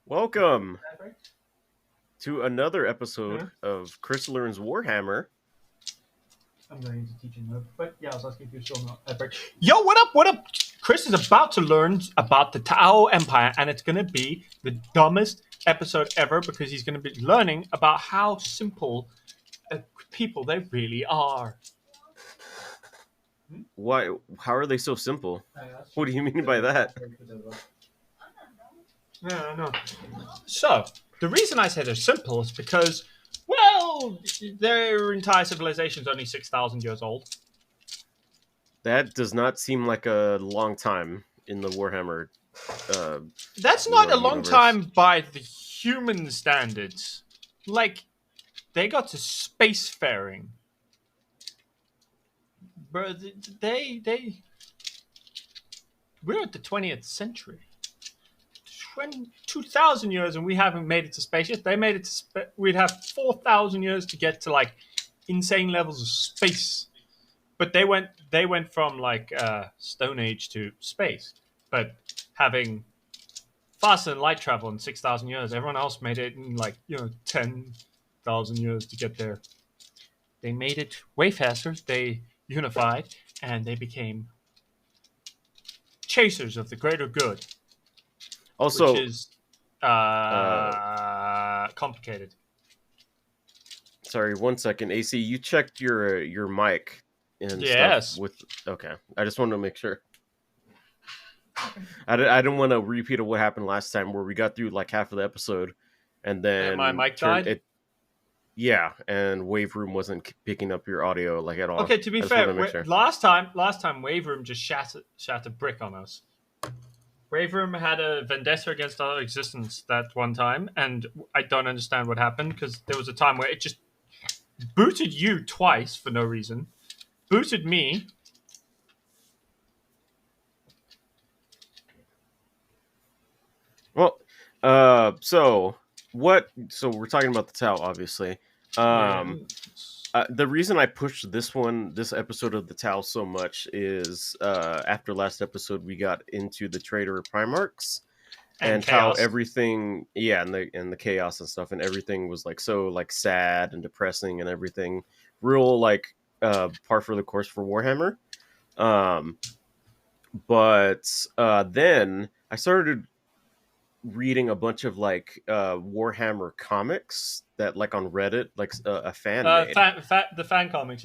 Welcome to another episode of Chris Learns Warhammer. I'm going to teach him, but yeah, I was asking if you're still not epic. Yo, what up? What up? Chris is about to learn about the Tao Empire, and it's going to be the dumbest episode ever because he's going to be learning about how simple people they really are. Why? How are they so simple? What do you mean by that? No. So, the reason I say they're simple is because, well, their entire civilization is only 6,000 years old. That does not seem like a long time in the Warhammer. That's not a long time by the human standards. Like, they got to spacefaring. Bro, we're at the 20th century. 2,000 years and we haven't made it to space yet. They made it to we'd have 4,000 years to get to like insane levels of space. But they went from like Stone Age to space. But having faster than light travel in 6,000 years, everyone else made it in 10,000 years to get there. They made it way faster. They unified and they became chasers of the greater good. Also, which is complicated. Sorry, 1 second. AC, you checked your mic and yes. stuff okay. I just wanted to make sure. I didn't want to repeat what happened last time where we got through like half of the episode and then my mic died? Yeah, and Wave Room wasn't picking up your audio like at all. Okay, to be fair, last time Wave Room just shat a brick on us. Wave Room had a vendetta against our existence that one time, and I don't understand what happened because there was a time where it just booted you twice for no reason, booted me. Well, so we're talking about the Tau, obviously. The reason I pushed this episode of the Tau so much is after last episode we got into the Traitor Primarchs and how everything, and the chaos and stuff, and everything was like so like sad and depressing and everything, real like par for the course for Warhammer. But then I started reading a bunch of like Warhammer comics that like on Reddit, like a fan made. The fan comics,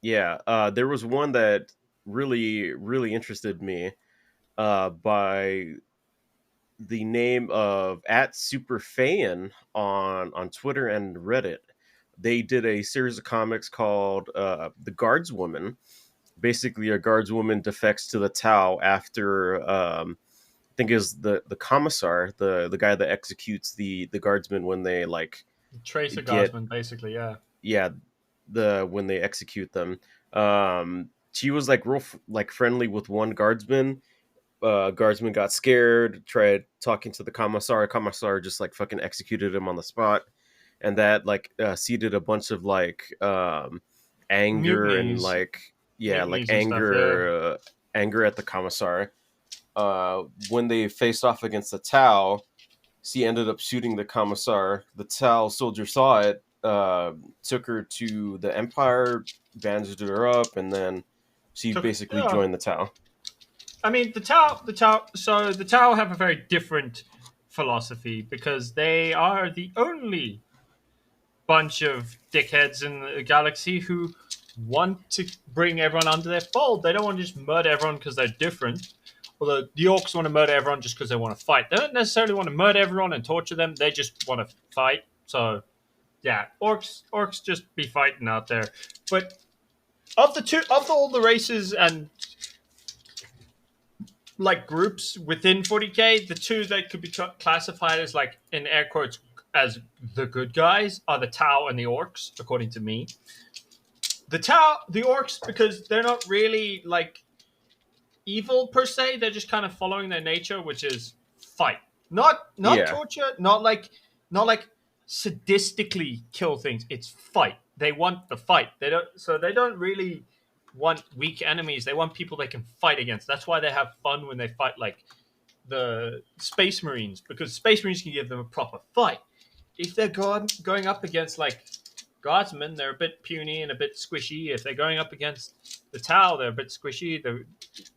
yeah. There was one that really interested me by the name of @superfan on Twitter and Reddit. They did a series of comics called The Guardswoman. Basically a guardswoman defects to the Tau after I think is the commissar, the guy that executes the guardsmen when they like tracer guardsmen, basically, when they execute them. She was like real like friendly with one guardsman. Guardsman got scared, tried talking to the commissar. Commissar just like fucking executed him on the spot, and that like seeded a bunch of like anger mutinies. And like mutinies like anger anger at the commissar. When they faced off against the Tau, she ended up shooting the commissar. The Tau soldier saw it, took her to the Empire, bandaged her up, and then she basically joined the Tau. I mean, the Tau have a very different philosophy because they are the only bunch of dickheads in the galaxy who want to bring everyone under their fold. They don't want to just murder everyone because they're different. Although the orcs want to murder everyone just because they want to fight. They don't necessarily want to murder everyone and torture them. They just want to fight. So, yeah, orcs just be fighting out there. But of all the races and like groups within 40k, the two that could be classified as like in air quotes as the good guys are the Tau and the orcs, according to me. The orcs, because they're not really like evil per se, they're just kind of following their nature, which is fight, not torture, not like sadistically kill things. It's fight. They want the fight. They don't really want weak enemies. They want people they can fight against. That's why they have fun when they fight like the Space Marines, because Space Marines can give them a proper fight. If they're going up against like Guardsmen, they're a bit puny and a bit squishy. If they're going up against the Tau, they're a bit squishy. They're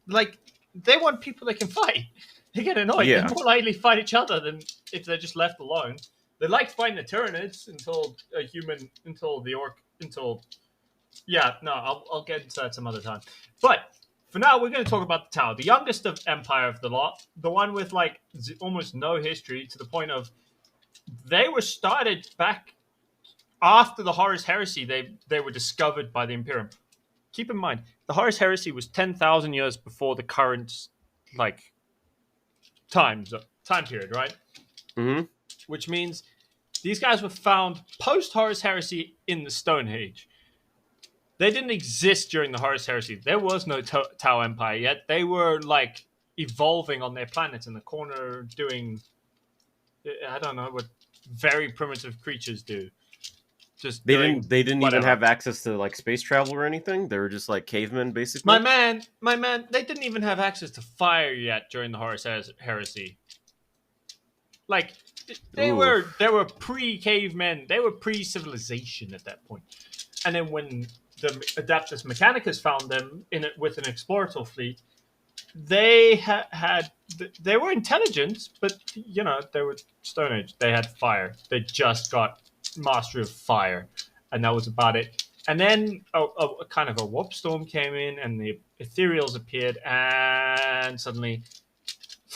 like they want people they can fight. They get annoyed. They Yeah. more likely fight each other than if they're just left alone. They like fighting the Tyranids until yeah, no, I'll get into that some other time. But for now, we're going to talk about the Tau, the youngest of Empire of the lot, the one with like almost no history, to the point of they were started back after the Horus Heresy. They were discovered by the Imperium. Keep in mind, the Horus Heresy was 10,000 years before the current like time period, right? Mm-hmm. Which means these guys were found post Horus Heresy in the Stone Age. They didn't exist during the Horus Heresy. There was no Tau Empire yet. They were like evolving on their planet in the corner, doing I don't know what very primitive creatures do. Just They doing didn't. They didn't whatever. even have access to like space travel or anything. They were just like cavemen, basically. My man, they didn't even have access to fire yet during the Horus Heresy. Like they Ooh. were pre-cavemen. They were pre-civilization at that point. And then when the Adeptus Mechanicus found them in it with an explorator fleet, they they were intelligent, but you know they were Stone Age. They had fire. They just got mastery of fire, and that was about it. And then a kind of a warp storm came in, and the ethereals appeared, and suddenly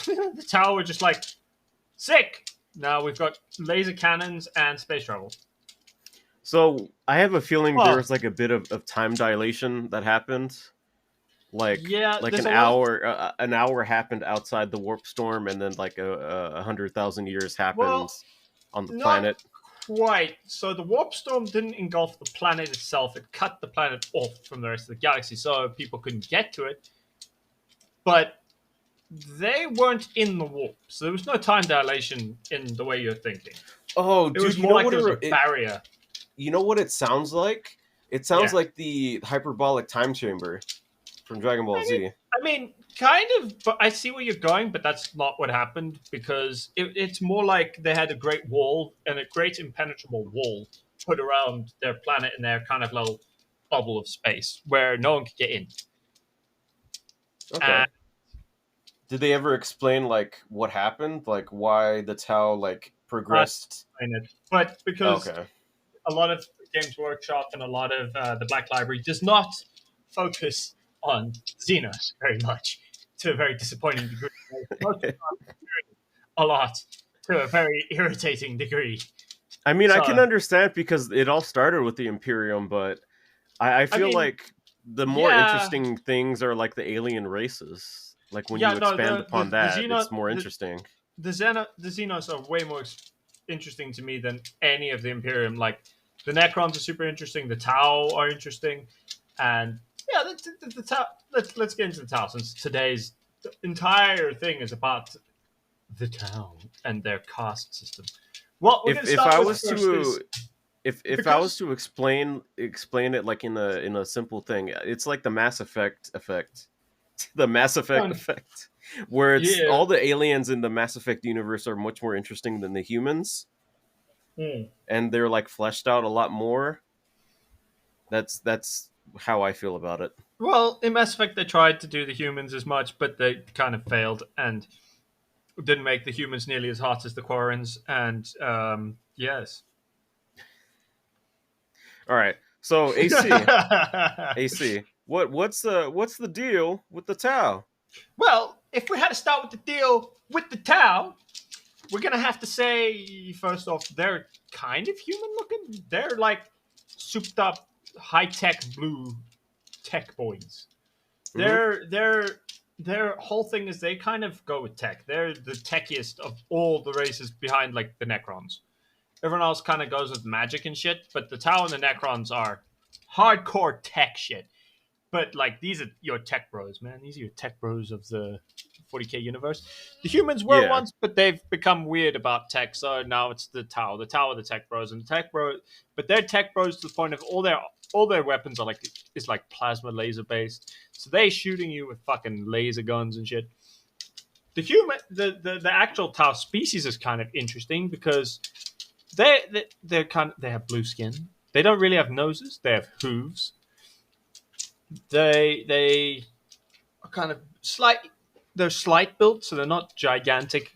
the Tau were just like sick. Now we've got laser cannons and space travel. So I have a feeling there was like a bit of time dilation that happened. Like an hour happened outside the warp storm, and then like 100,000 years happened on the planet. Quite. So the warp storm didn't engulf the planet itself. It cut the planet off from the rest of the galaxy, so people couldn't get to it. But they weren't in the warp, so there was no time dilation in the way you're thinking. Oh, it was more like there was a barrier. You know what it sounds like? It sounds like the hyperbolic time chamber from Dragon Ball Z. I mean, kind of, but I see where you're going, but that's not what happened, because it's more like they had a great wall and a great impenetrable wall put around their planet in their kind of little bubble of space where no one could get in. Okay. Did they ever explain like what happened, like why the Tau like progressed? But because a lot of Games Workshop and a lot of the Black Library does not focus on Xenos very much, to a very disappointing degree. A lot, to a very irritating degree. I mean, I can understand because it all started with the Imperium, but I feel like the more interesting things are like the alien races. Like when you expand upon that, it's more interesting. The Xenos are way more interesting to me than any of the Imperium. Like the Necrons are super interesting. The Tau are interesting, and yeah, the Tau. Let's get into the Tau, since today's entire thing is about the Tau and their caste system. Well, if I was to explain it like in a simple thing, it's like the Mass Effect effect. The Mass Effect effect, where it's all the aliens in the Mass Effect universe are much more interesting than the humans, and they're like fleshed out a lot more. That's how I feel about it. Well, in Mass Effect, they tried to do the humans as much, but they kind of failed and didn't make the humans nearly as hot as the Quarrens. And yes. All right. So AC. What's the deal with the Tau? Well, if we had to start with the deal with the Tau, we're gonna have to say first off, they're kind of human looking. They're like souped up, high tech blue tech boys. Their whole thing is they kind of go with tech. They're the techiest of all the races behind like the Necrons. Everyone else kind of goes with magic and shit, but the Tau and the Necrons are hardcore tech shit. But like these are your tech bros, man. These are your tech bros of the 40k universe. The humans were once, but they've become weird about tech, so now it's the Tau. The Tau are the tech bros, and the tech bros, but they're tech bros to the point of all their weapons are like plasma laser based. So they shooting you with fucking laser guns and shit. the actual Tau species is kind of interesting because they have blue skin. They don't really have noses. They have hooves. They are kind of slight. They're slight built, so they're not gigantic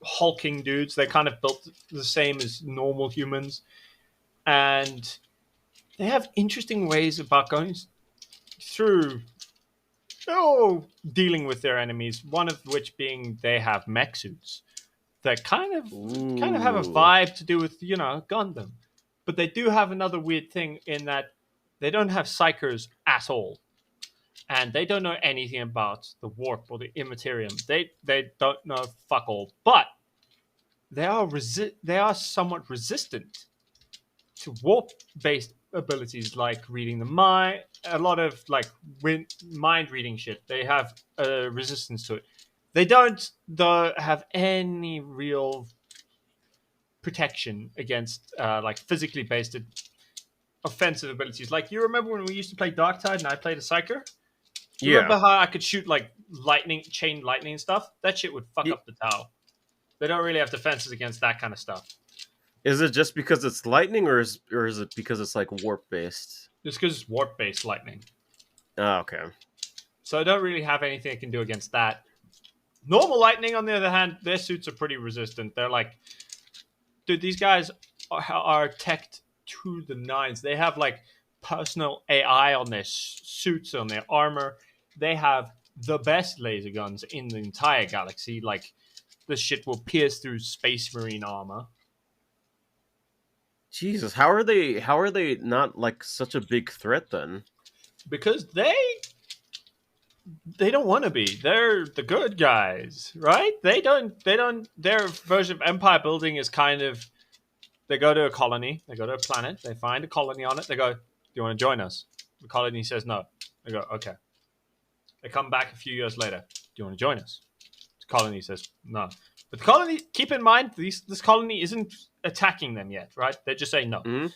hulking dudes. They're kind of built the same as normal humans, and they have interesting ways about going through dealing with their enemies. One of which being they have mech suits that kind of have a Ooh. vibe to do with Gundam, but they do have another weird thing in that they don't have psychers at all, and they don't know anything about the warp or the immaterium. They don't know fuck all, but they are somewhat resistant to warp based abilities like reading the mind, a lot of like mind reading shit. They have a resistance to it. They don't though have any real protection against like physically based offensive abilities. Like you remember when we used to play Darktide and I played a Psyker? Do you Yeah. remember how I could shoot like chain lightning and stuff? That shit would fuck Y- up the Tau. They don't really have defenses against that kind of stuff. Is it just because it's lightning, or is it because it's like warp based? Just because it's warp based lightning. Oh, okay. So I don't really have anything I can do against that. Normal lightning, on the other hand, their suits are pretty resistant. They're like, dude, these guys are teched to the nines. They have like personal AI on their suits, on their armor. They have the best laser guns in the entire galaxy. Like, this shit will pierce through space marine armor. Jesus, how are they not like such a big threat then? Because they don't want to be. They're the good guys, right? They don't their version of empire building is kind of they go to a colony, they go to a planet, they find a colony on it, they go, "Do you want to join us?" The colony says no. They go, "Okay." They come back a few years later. "Do you want to join us?" The colony says no. But the colony, keep in mind, this colony isn't attacking them yet, right? They're just saying no. Hmm.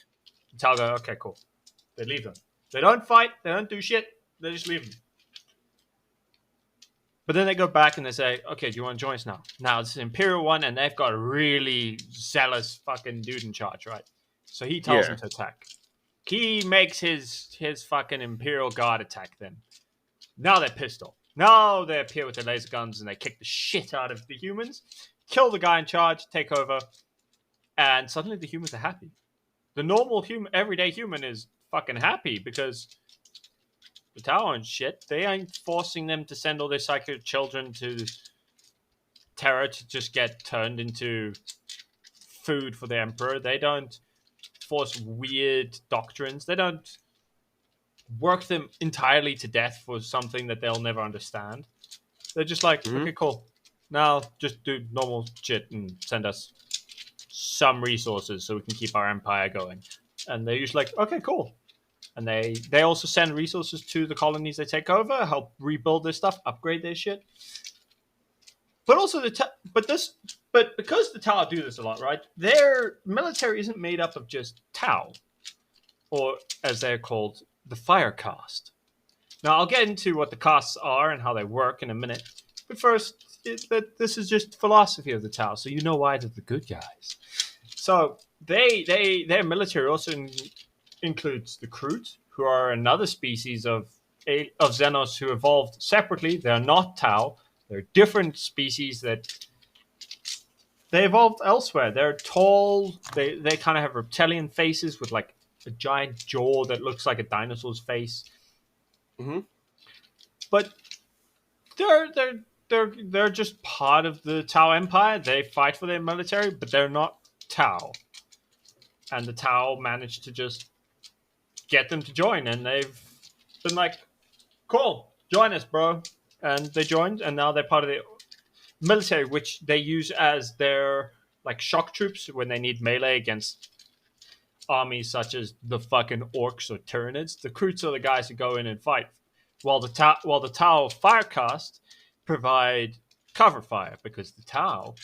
The Tal go, "Okay, cool." They leave them. They don't fight. They don't do shit. They just leave them. But then they go back and they say, "Okay, do you want to join us now?" Now it's an Imperial one, and they've got a really zealous fucking dude in charge, right? So he tells them Yeah. to attack. He makes his fucking Imperial Guard attack them. Now they're pissed off. Now they appear with their laser guns and they kick the shit out of the humans, kill the guy in charge, take over, and suddenly the humans are happy. The normal human, everyday human, is fucking happy because the Tau and shit, they ain't forcing them to send all their psychic children to Terra to just get turned into food for the Emperor. They don't force weird doctrines. They don't work them entirely to death for something that they'll never understand. They're just like, Hmm. okay, cool. Now just do normal shit and send us some resources so we can keep our empire going. And they're usually like, okay, cool. And they also send resources to the colonies they take over, help rebuild their stuff, upgrade their shit. But also but because the Tau do this a lot, right? Their military isn't made up of just Tau, or as they're called, the Fire Caste. Now I'll get into what the castes are and how they work in a minute. But first, this is just philosophy of the Tau, so you know why they're the good guys. So their military also includes the Kroot, who are another species of Xenos who evolved separately. They're not Tau. They're different species that they evolved elsewhere. They're tall. They kind of have reptilian faces with like a giant jaw that looks like a dinosaur's face. Hmm. But they're just part of the Tau Empire. They fight for their military, but they're not Tau. And the Tau managed to just get them to join, and they've been like, "Cool, join us, bro." And they joined, and now they're part of the military, which they use as their like shock troops when they need melee against armies such as the fucking orcs or Tyranids. The Kroots are the guys who go in and fight, while the Tau Firecast provide cover fire because the Tau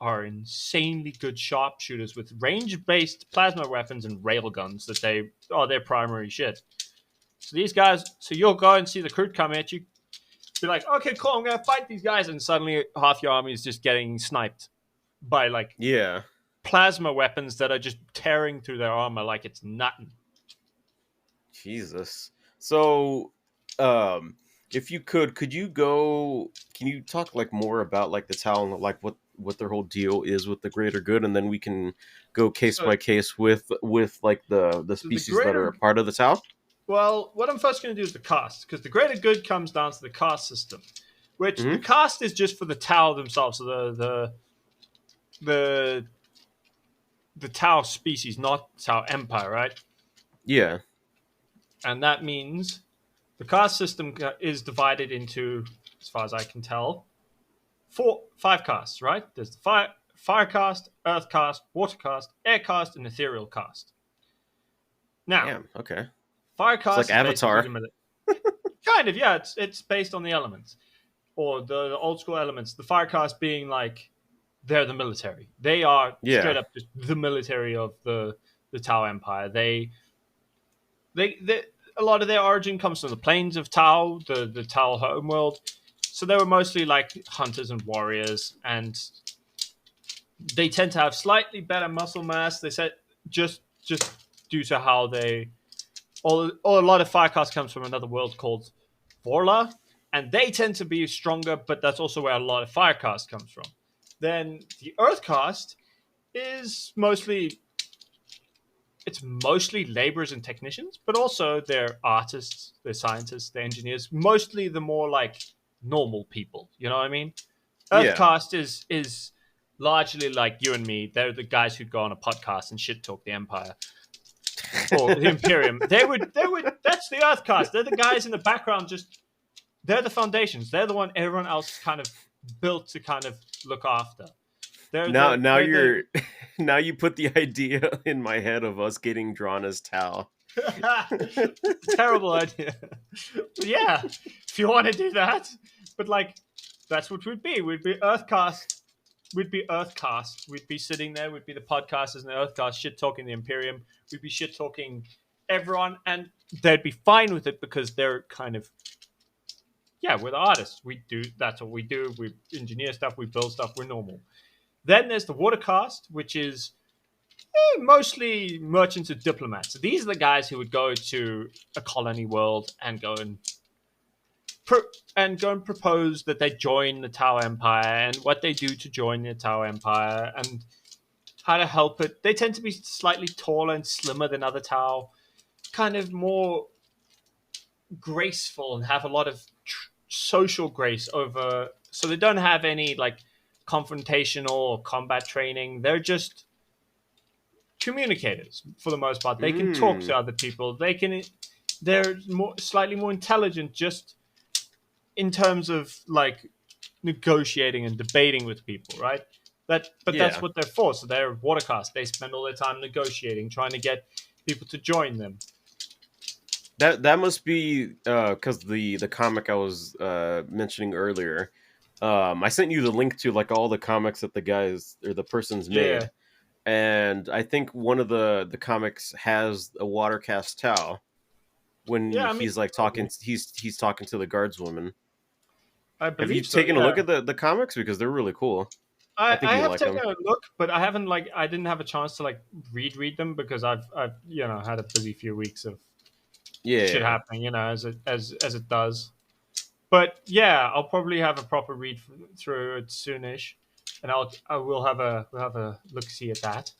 are insanely good sharpshooters with range-based plasma weapons and railguns that they are their primary shit. So these guys, so you'll go and see the Kroot come at you. be like, okay, cool, I'm gonna fight these guys, and suddenly half your army is just getting sniped by like Yeah. plasma weapons that are just tearing through their armor like it's nothing. Jesus. So, um, if you could you go? Can you talk like more about like the Talon, like what their whole deal is with the greater good, and then we can go case So, by case with like the so the species that are a greater, part of the Tau. well, what I'm first going to do is the cast, because the greater good comes down to the caste system, which the Hmm. caste is just for the Tau themselves, so the the Tau species, not Tau Empire, right? Yeah. And that means the caste system is divided into, as far as I can tell, five castes, right? There's the fire caste, earth caste, water caste, air caste, and ethereal caste. Now, Damn. Okay. fire It's like caste is basically Avatar. the kind of, yeah. It's based on the elements or the old school elements. The fire caste being like they're the military. They are straight Yeah. up just the military of the Tau Empire. They a lot of their origin comes from the plains of Tau, the Tau homeworld. So they were mostly like hunters and warriors, and they tend to have slightly better muscle mass. They said just due to how they or a lot of Firecast comes from another world called Vorla, and they tend to be stronger, but that's also where a lot of Firecast comes from. Then the Earthcast is mostly laborers and technicians, but also they're artists, they're scientists, they're engineers, mostly the more like normal people. You know what I mean? Yeah. Earthcast is largely like you and me. They're the guys who go on a podcast and shit talk the Empire or the Imperium. They would. That's the Earthcast. They're the guys in the background. Just they're the foundations. They're the one everyone else kind of built to kind of look after. They're Now the now they're the you're now you put the idea in my head of us getting drawn as Tau. It's a terrible idea. But yeah, if you want to do that, but like that's what we'd be. We'd be Earthcast. We'd be Earthcast. We'd be sitting there. We'd be the podcasters and the Earthcast shit talking the Imperium. We'd be shit talking everyone, and they'd be fine with it because they're kind of we're the artists. We do that's what we do. We engineer stuff. We build stuff. We're normal. Then there's the Watercast, which is mostly merchants and diplomats. So these are the guys who would go to a colony world and go and propose that they join the Tau Empire and what they do to join the Tau Empire and how to help it. They tend to be slightly taller and slimmer than other Tau, kind of more graceful and have a lot of social grace over. So they don't have any like confrontational or combat training. They're just communicators for the most part. They can talk Mm. to other people. They're slightly more intelligent just in terms of like negotiating and debating with people, right? But that's Yeah. what they're for. So they're Watercast. They spend all their time negotiating, trying to get people to join them. That must be because the comic I was mentioning earlier. I sent you the link to like all the comics that the guys or the person's Yeah, made, and I think one of the comics has a watercast Tau when yeah. I mean, he's like talking. He's talking to the guardswoman. I Have you believe so. taken a look Yeah, at the comics because they're really cool? I think I you have like taken them. a look, but I haven't like I didn't have a chance to like read them because I've had a busy few weeks of shit Yeah, happening, as it does. But yeah, I'll probably have a proper read through it soonish, and I will have a look see at that.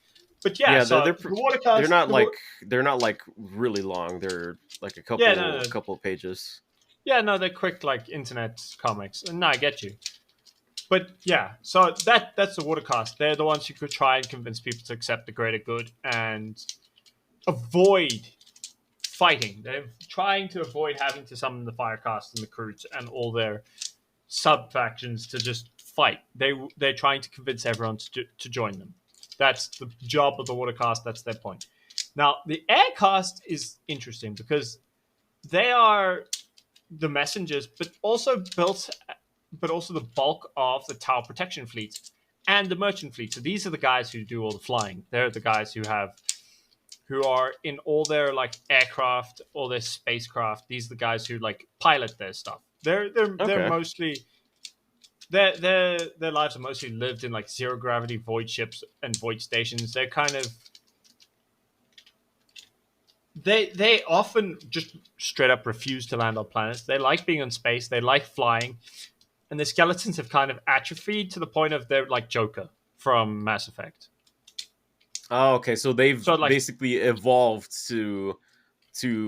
But yeah, yeah. They're so they're the pr- they're watercast, not like they're not like really long. They're like a yeah, couple of pages. yeah, no, they're quick like internet comics, and no, I get you. But yeah, so that's the watercast. They're the ones who could try and convince people to accept the greater good and avoid fighting. They're trying to avoid having to summon the Firecast and the Croots and all their sub factions to just fight. They're trying to convince everyone to join them. That's the job of the Watercast. That's their point. Now the Aircast is interesting because they are the messengers, but also the bulk of the Tau protection fleet and the merchant fleet. So these are the guys who do all the flying. They're the guys who are in all their like aircraft, all their spacecraft. These are the guys who like pilot their stuff. They're Okay. mostly their lives are mostly lived in like zero gravity void ships and void stations. They're kind of they often just straight up refuse to land on planets. They like being in space. They like flying, and the skeletons have kind of atrophied to the point of they're like Joker from Mass Effect. Oh, okay. So they've So like basically evolved to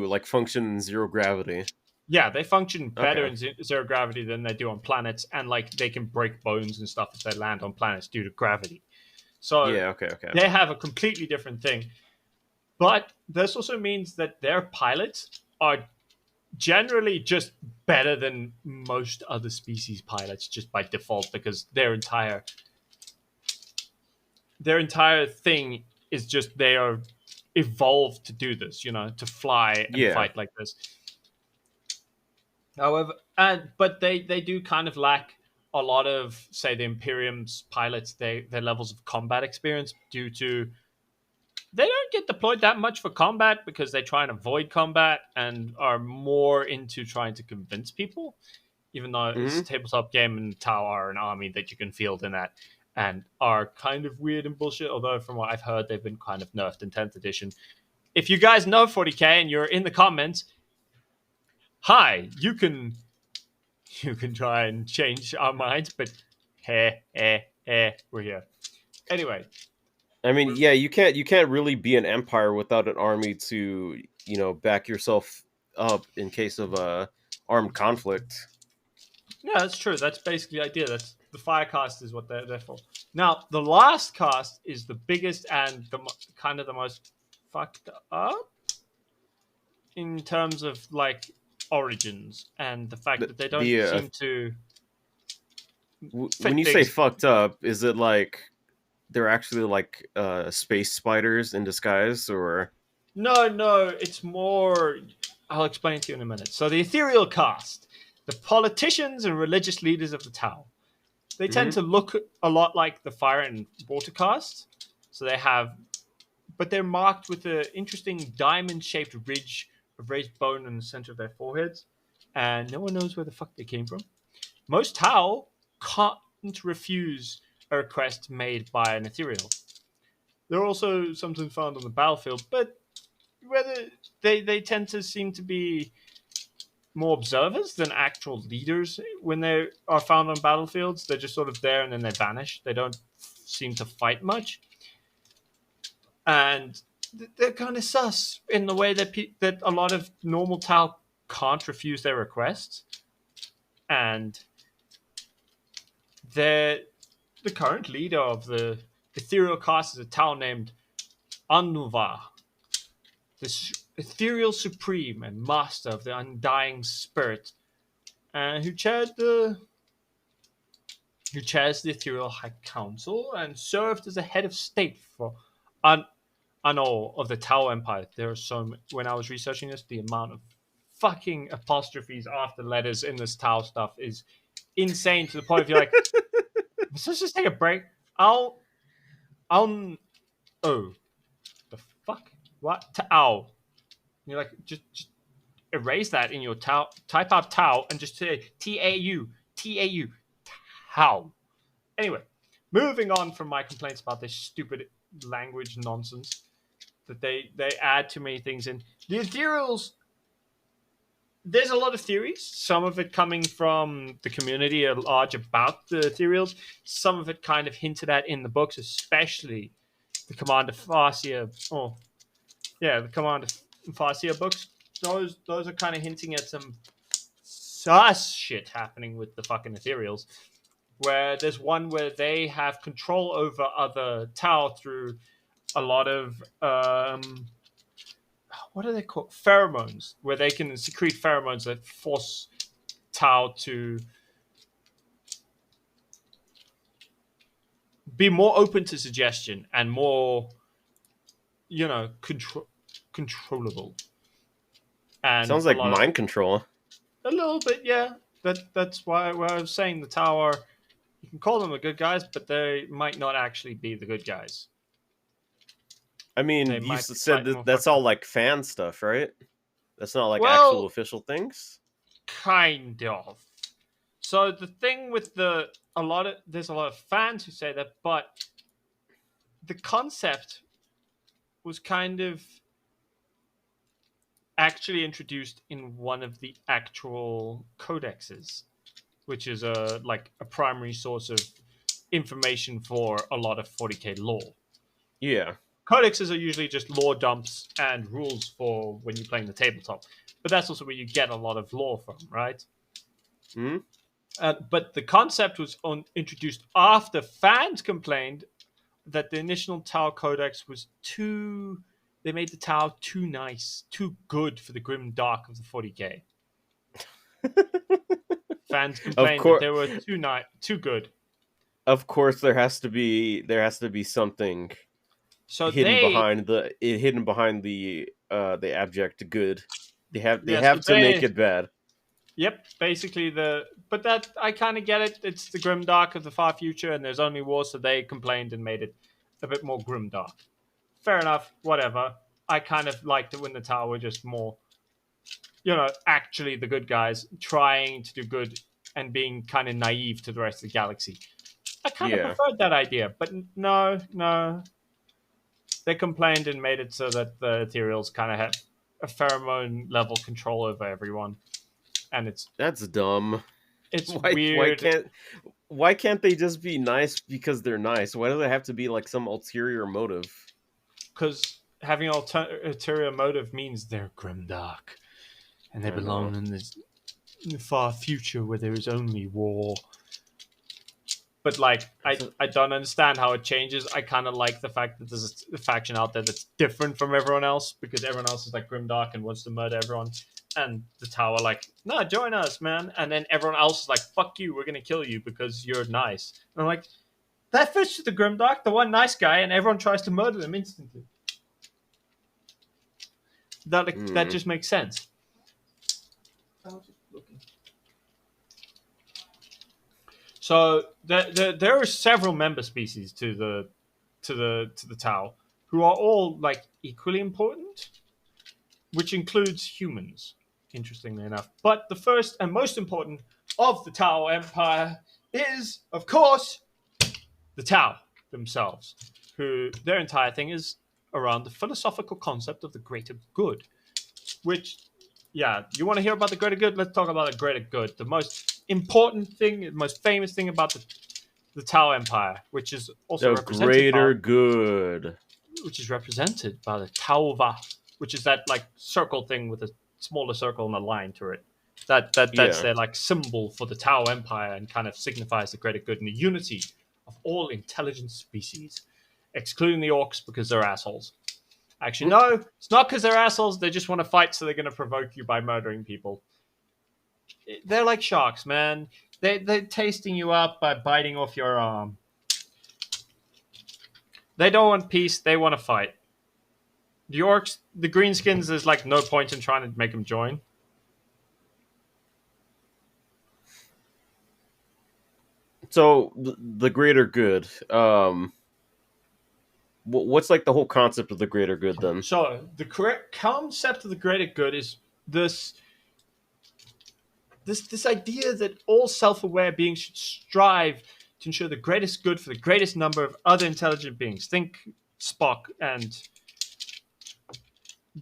like function in zero gravity. yeah, they function better Okay. in zero gravity than they do on planets, and like they can break bones and stuff if they land on planets due to gravity. So Yeah. Okay. Okay. they have a completely different thing. But this also means that their pilots are generally just better than most other species pilots just by default because their entire thing is just they are evolved to do this, to fly and Yeah. fight like this. However, and but they do kind of lack a lot of, say, the Imperium's pilots, their levels of combat experience due to they don't get deployed that much for combat because they try and avoid combat and are more into trying to convince people. Even though it's a Hmm. tabletop game and Tau are an army that you can field in that and are kind of weird and bullshit. Although from what I've heard, they've been kind of nerfed in 10th edition. If you guys know 40k and you're in the comments, hi, you can try and change our minds, but we're here. Anyway, I mean, yeah, you can't really be an empire without an army to back yourself up in case of a armed conflict. yeah, that's true. That's basically the idea. That's the fire cast is what they're there for. Now, the last cast is the biggest and kind of the most fucked up in terms of like origins and the fact The, that they don't the seem to when fit you say things. fucked up, is it like they're actually like space spiders in disguise, or? No, no, it's more. I'll explain it to you in a minute. So the ethereal cast, the politicians and religious leaders of the town, they tend Hmm. to look a lot like the fire and water cast. So they have, but they're marked with an interesting diamond-shaped ridge of raised bone in the center of their foreheads, and no one knows where the fuck they came from. Most Tau can't refuse a request made by an ethereal. They're also sometimes found on the battlefield, but whether they tend to seem to be more observers than actual leaders when they are found on battlefields. They're just sort of there and then they vanish. They don't seem to fight much, and they're kind of sus in the way that a lot of normal Tau can't refuse their requests, and they're the current leader of the ethereal caste is a Tau named Anuva, the ethereal supreme and master of the undying spirit, and who chairs the Ethereal High Council and served as a head of state for an all of the Tau Empire. There are when I was researching this, the amount of fucking apostrophes after letters in this Tau stuff is insane to the point of you're like, let's just take a break. I'll oh the fuck what Tau. And you're like just erase that in your Tau. Type out Tau and just say Tau. Tau. Anyway, moving on from my complaints about this stupid language nonsense that they add too many things in. The ethereals, there's a lot of theories. Some of it coming from the community at large about the ethereals. Some of it kind of hinted at in the books, especially the Commander Farsia. Oh, yeah, the Commander Farsia books. Those are kind of hinting at some sus shit happening with the fucking ethereals, where there's one where they have control over other Tau through a lot of what are they called? Pheromones, where they can secrete pheromones that force Tau to be more open to suggestion and more, controllable. And Sounds a like lot of mind control. a little bit, yeah. That's why I was saying the Tower. You can call them the good guys, but they might not actually be the good guys. I mean, They you might be said slightly that more that's fucked all up. like fan stuff, right? That's not like actual Well, official things. Kind of. So the thing with there's a lot of fans who say that, but the concept was kind of actually introduced in one of the actual codexes, which is a primary source of information for a lot of 40k lore. Yeah. Codexes are usually just lore dumps and rules for when you're playing the tabletop, but that's also where you get a lot of lore from, right? Hmm. But the concept was introduced after fans complained that the initial Tau Codex was too. They made the Tau too nice, too good for the grim dark of the 40k. Fans Of complained that course, they were too good. of course, there has to be something So hidden they, behind the abject good. They yeah, have so to make they, it bad. yep, basically but that I kind of get it. It's the grim dark of the far future, and there's only war, so they complained and made it a bit more grim dark. Fair enough, whatever. I kind of liked it when the Tower were just more, actually the good guys trying to do good and being kind of naive to the rest of the galaxy. I kind of Yeah, preferred that idea, but no, no. They complained and made it so that the Ethereals kind of had a pheromone level control over everyone, and that's dumb. it's Why why weird can't why can't they just be nice because they're nice? Why does it have to be like some ulterior motive? because having ulterior motive means they're grimdark and they I know. belong in this far future where there is only war. But like, So- I don't understand how it changes. I kind of like the fact that there's a faction out there that's different from everyone else because everyone else is like grimdark and wants to murder everyone. And the Tower like, no, join us, man. And then everyone else is like, fuck you, we're gonna kill you because you're nice. And I'm like, that fits with the grimdark, the one nice guy, and everyone tries to murder them instantly. That Hmm. just makes sense. So there are several member species to the Tau who are all like equally important, which includes humans, interestingly enough. But the first and most important of the Tau Empire is, of course, the Tau themselves, who their entire thing is around the philosophical concept of the greater good. Which, yeah, you want to hear about the greater good? Let's talk about the greater good. The most important thing, the most famous thing about the Tau Empire, which is also The represented by greater good. the Tauva, which is that like circle thing with a smaller circle and a line through it. That's Yeah, their like symbol for the Tau Empire and kind of signifies the greater good and the unity of all intelligent species, excluding the orcs because they're assholes. Actually, no, it's not because they're assholes. They just want to fight, so they're going to provoke you by murdering people. They're like sharks, man. They're tasting you up by biting off your arm. They don't want peace. They want to fight. The orcs, the greenskins, there's like no point in trying to make them join. so the greater good. What's like the whole concept of the greater good then? So the correct concept of the greater good is this this idea that all self-aware beings should strive to ensure the greatest good for the greatest number of other intelligent beings. Think Spock and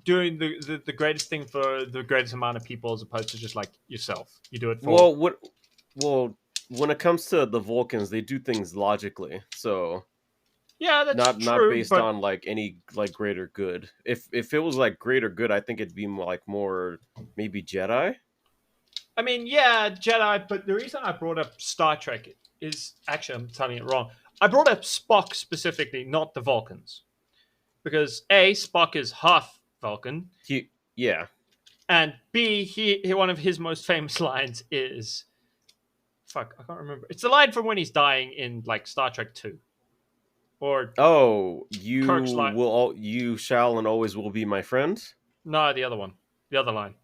doing the greatest thing for the greatest amount of people as opposed to just like yourself. You do it for. Well, what? Well, when it comes to the Vulcans, they do things logically, so Yeah, that's not true, based but on like any like greater good. If it was like greater good, I think it'd be like more maybe Jedi. I mean, yeah, Jedi, but the reason I brought up Star Trek is actually, I'm telling it wrong. I brought up Spock specifically, not the Vulcans. Because A, Spock is half Vulcan, Yeah. and B, one of his most famous lines is fuck, I can't remember. It's the line from when he's dying in like Star Trek 2. Or Oh, Kirk's line. you shall and always will be my friend. No, the other one. The other line.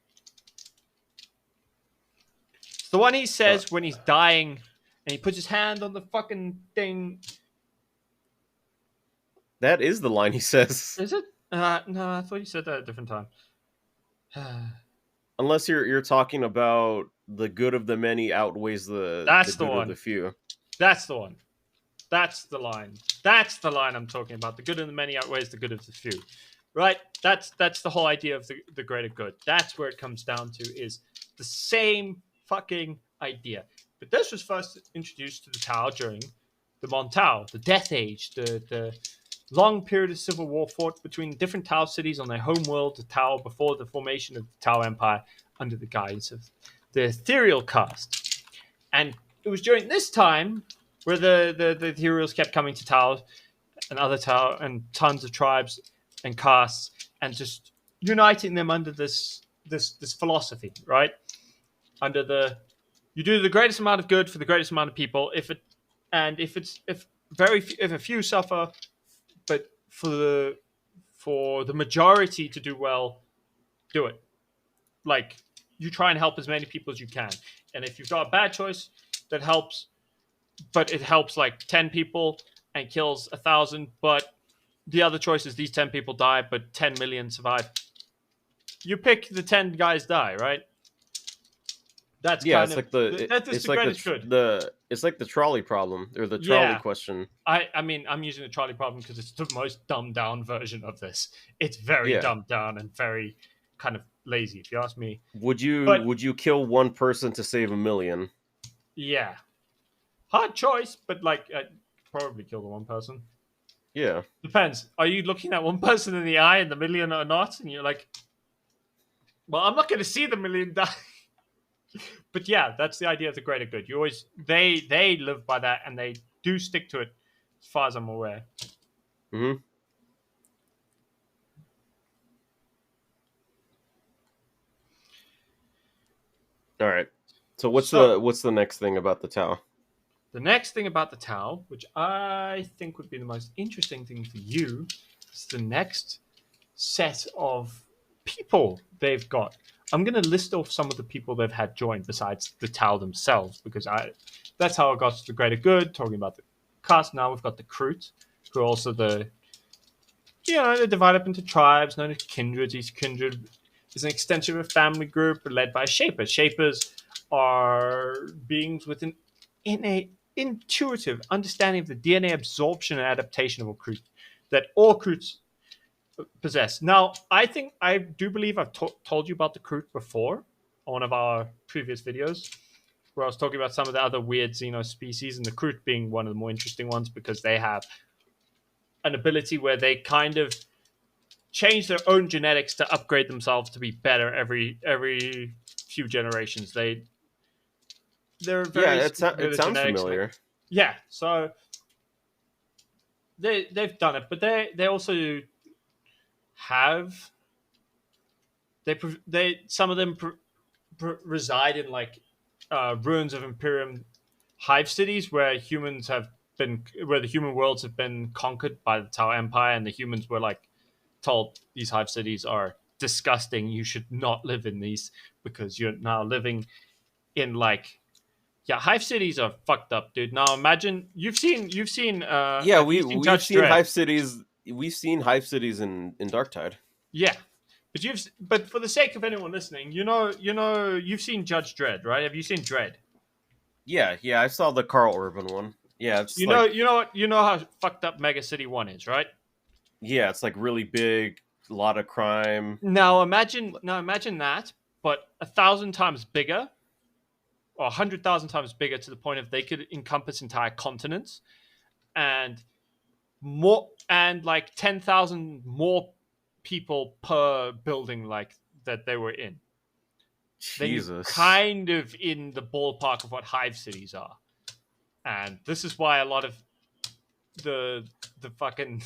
It's the one he Uh, says when he's dying and he puts his hand on the fucking thing. that is the line he says. Is it? No, I thought you said that at a different time. unless you're talking about the good of the many outweighs the That's the good of the one. few. That's the one. That's the line. That's the line I'm talking about. The good of the many outweighs the good of the few. Right? That's the whole idea of the greater good. That's where it comes down to, is the same fucking idea. But this was first introduced to the Tau during the Montau, the Death Age, the long period of civil war fought between different Tau cities on their home world, the Tau, before the formation of the Tau Empire under the guise of the Ethereal Caste. And it was during this time where the Ethereals kept coming to Tau and other Tau and tons of tribes and castes, and just uniting them under this philosophy, right? Under the, you do the greatest amount of good for the greatest amount of people. If a few suffer, but for the majority to do well, do it. Like, you try and help as many people as you can. And if you've got a bad choice that helps, but it helps like 10 people and kills 1,000, but the other choice is these 10 people die, but 10 million survive. You pick the 10 guys die, right? That's Yeah, kind it's of like the that is it's the like greatest good. it's like the trolley problem or the trolley Yeah, question. I mean, I'm using the trolley problem because it's the most dumbed down version of this. It's very Yeah. dumbed down and very kind of lazy, if you ask me. Would But you kill one person to save a million? yeah, hard choice. But like, I'd probably kill the one person. Yeah. Depends. Are you looking at one person in the eye and the million or not? And you're like, well, I'm not going to see the million die. But yeah, that's the idea of the greater good. You always, they live by that, and they do stick to it, as far as I'm aware. Hmm. All right. So So what's the next thing about the Tau? the next thing about the Tau, which I think would be the most interesting thing for you, is the next set of people they've got. I'm going to list off some of the people they've had join besides the Tau themselves, because that's how I got to the greater good, talking about the cast. Now we've got the Kroot, who are also they divide up into tribes known as kindreds. Each kindred is an extension of a family group led by shapers. Shapers are beings with an innate, intuitive understanding of the DNA absorption and adaptation of a Kroot that all Kroots possess. Now, I do believe I've told you about the Kroot before on one of our previous videos, where I was talking about some of the other weird Xeno species, and the Kroot being one of the more interesting ones because they have an ability where they kind of change their own genetics to upgrade themselves to be better every few generations. They're Yeah, very specific with it the sounds genetics. familiar. Yeah, so they've done it, but they also have they some of them reside in like ruins of Imperium hive cities where the human worlds have been conquered by the Tau Empire, and the humans were like told these hive cities are disgusting. You should not live in these because you're now living in like, yeah, hive cities are fucked up, dude. Now imagine Yeah, have you seen we've Judge seen Dredd? hive cities. We've seen hive cities in Darktide. Yeah. But for the sake of anyone listening, you've seen Judge Dredd, right? Have you seen Dredd? Yeah, yeah, I saw the Carl Urban one. Yeah, it's You know how fucked up Mega City 1 is, right? it's like really big, a lot of crime. Now imagine that, but 1,000 times bigger, or 100,000 times bigger, to the point of they could encompass entire continents, and like 10,000 more people per building like that they were in. Then you're Jesus. kind of in the ballpark of what hive cities are. And this is why a lot of the fucking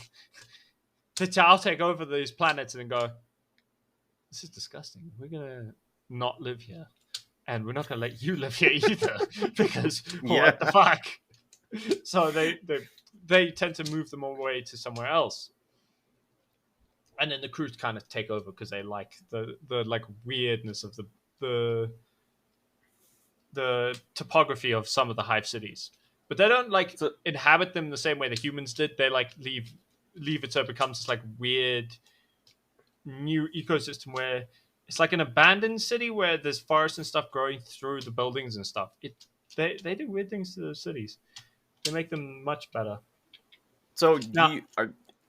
the Tau take over these planets and go, this is disgusting. We're gonna not live here, and we're not gonna let you live here either because Yeah. what the fuck? So they tend to move them away to somewhere else, and then the crews kind of take over because they like the like weirdness of the the topography of some of the hive cities, but they don't like So inhabit them the same way the humans did. They like leave it so it becomes this like weird new ecosystem where It's like an abandoned city where there's forests and stuff growing through the buildings and stuff. They do weird things to those cities. They make them much better. So Now,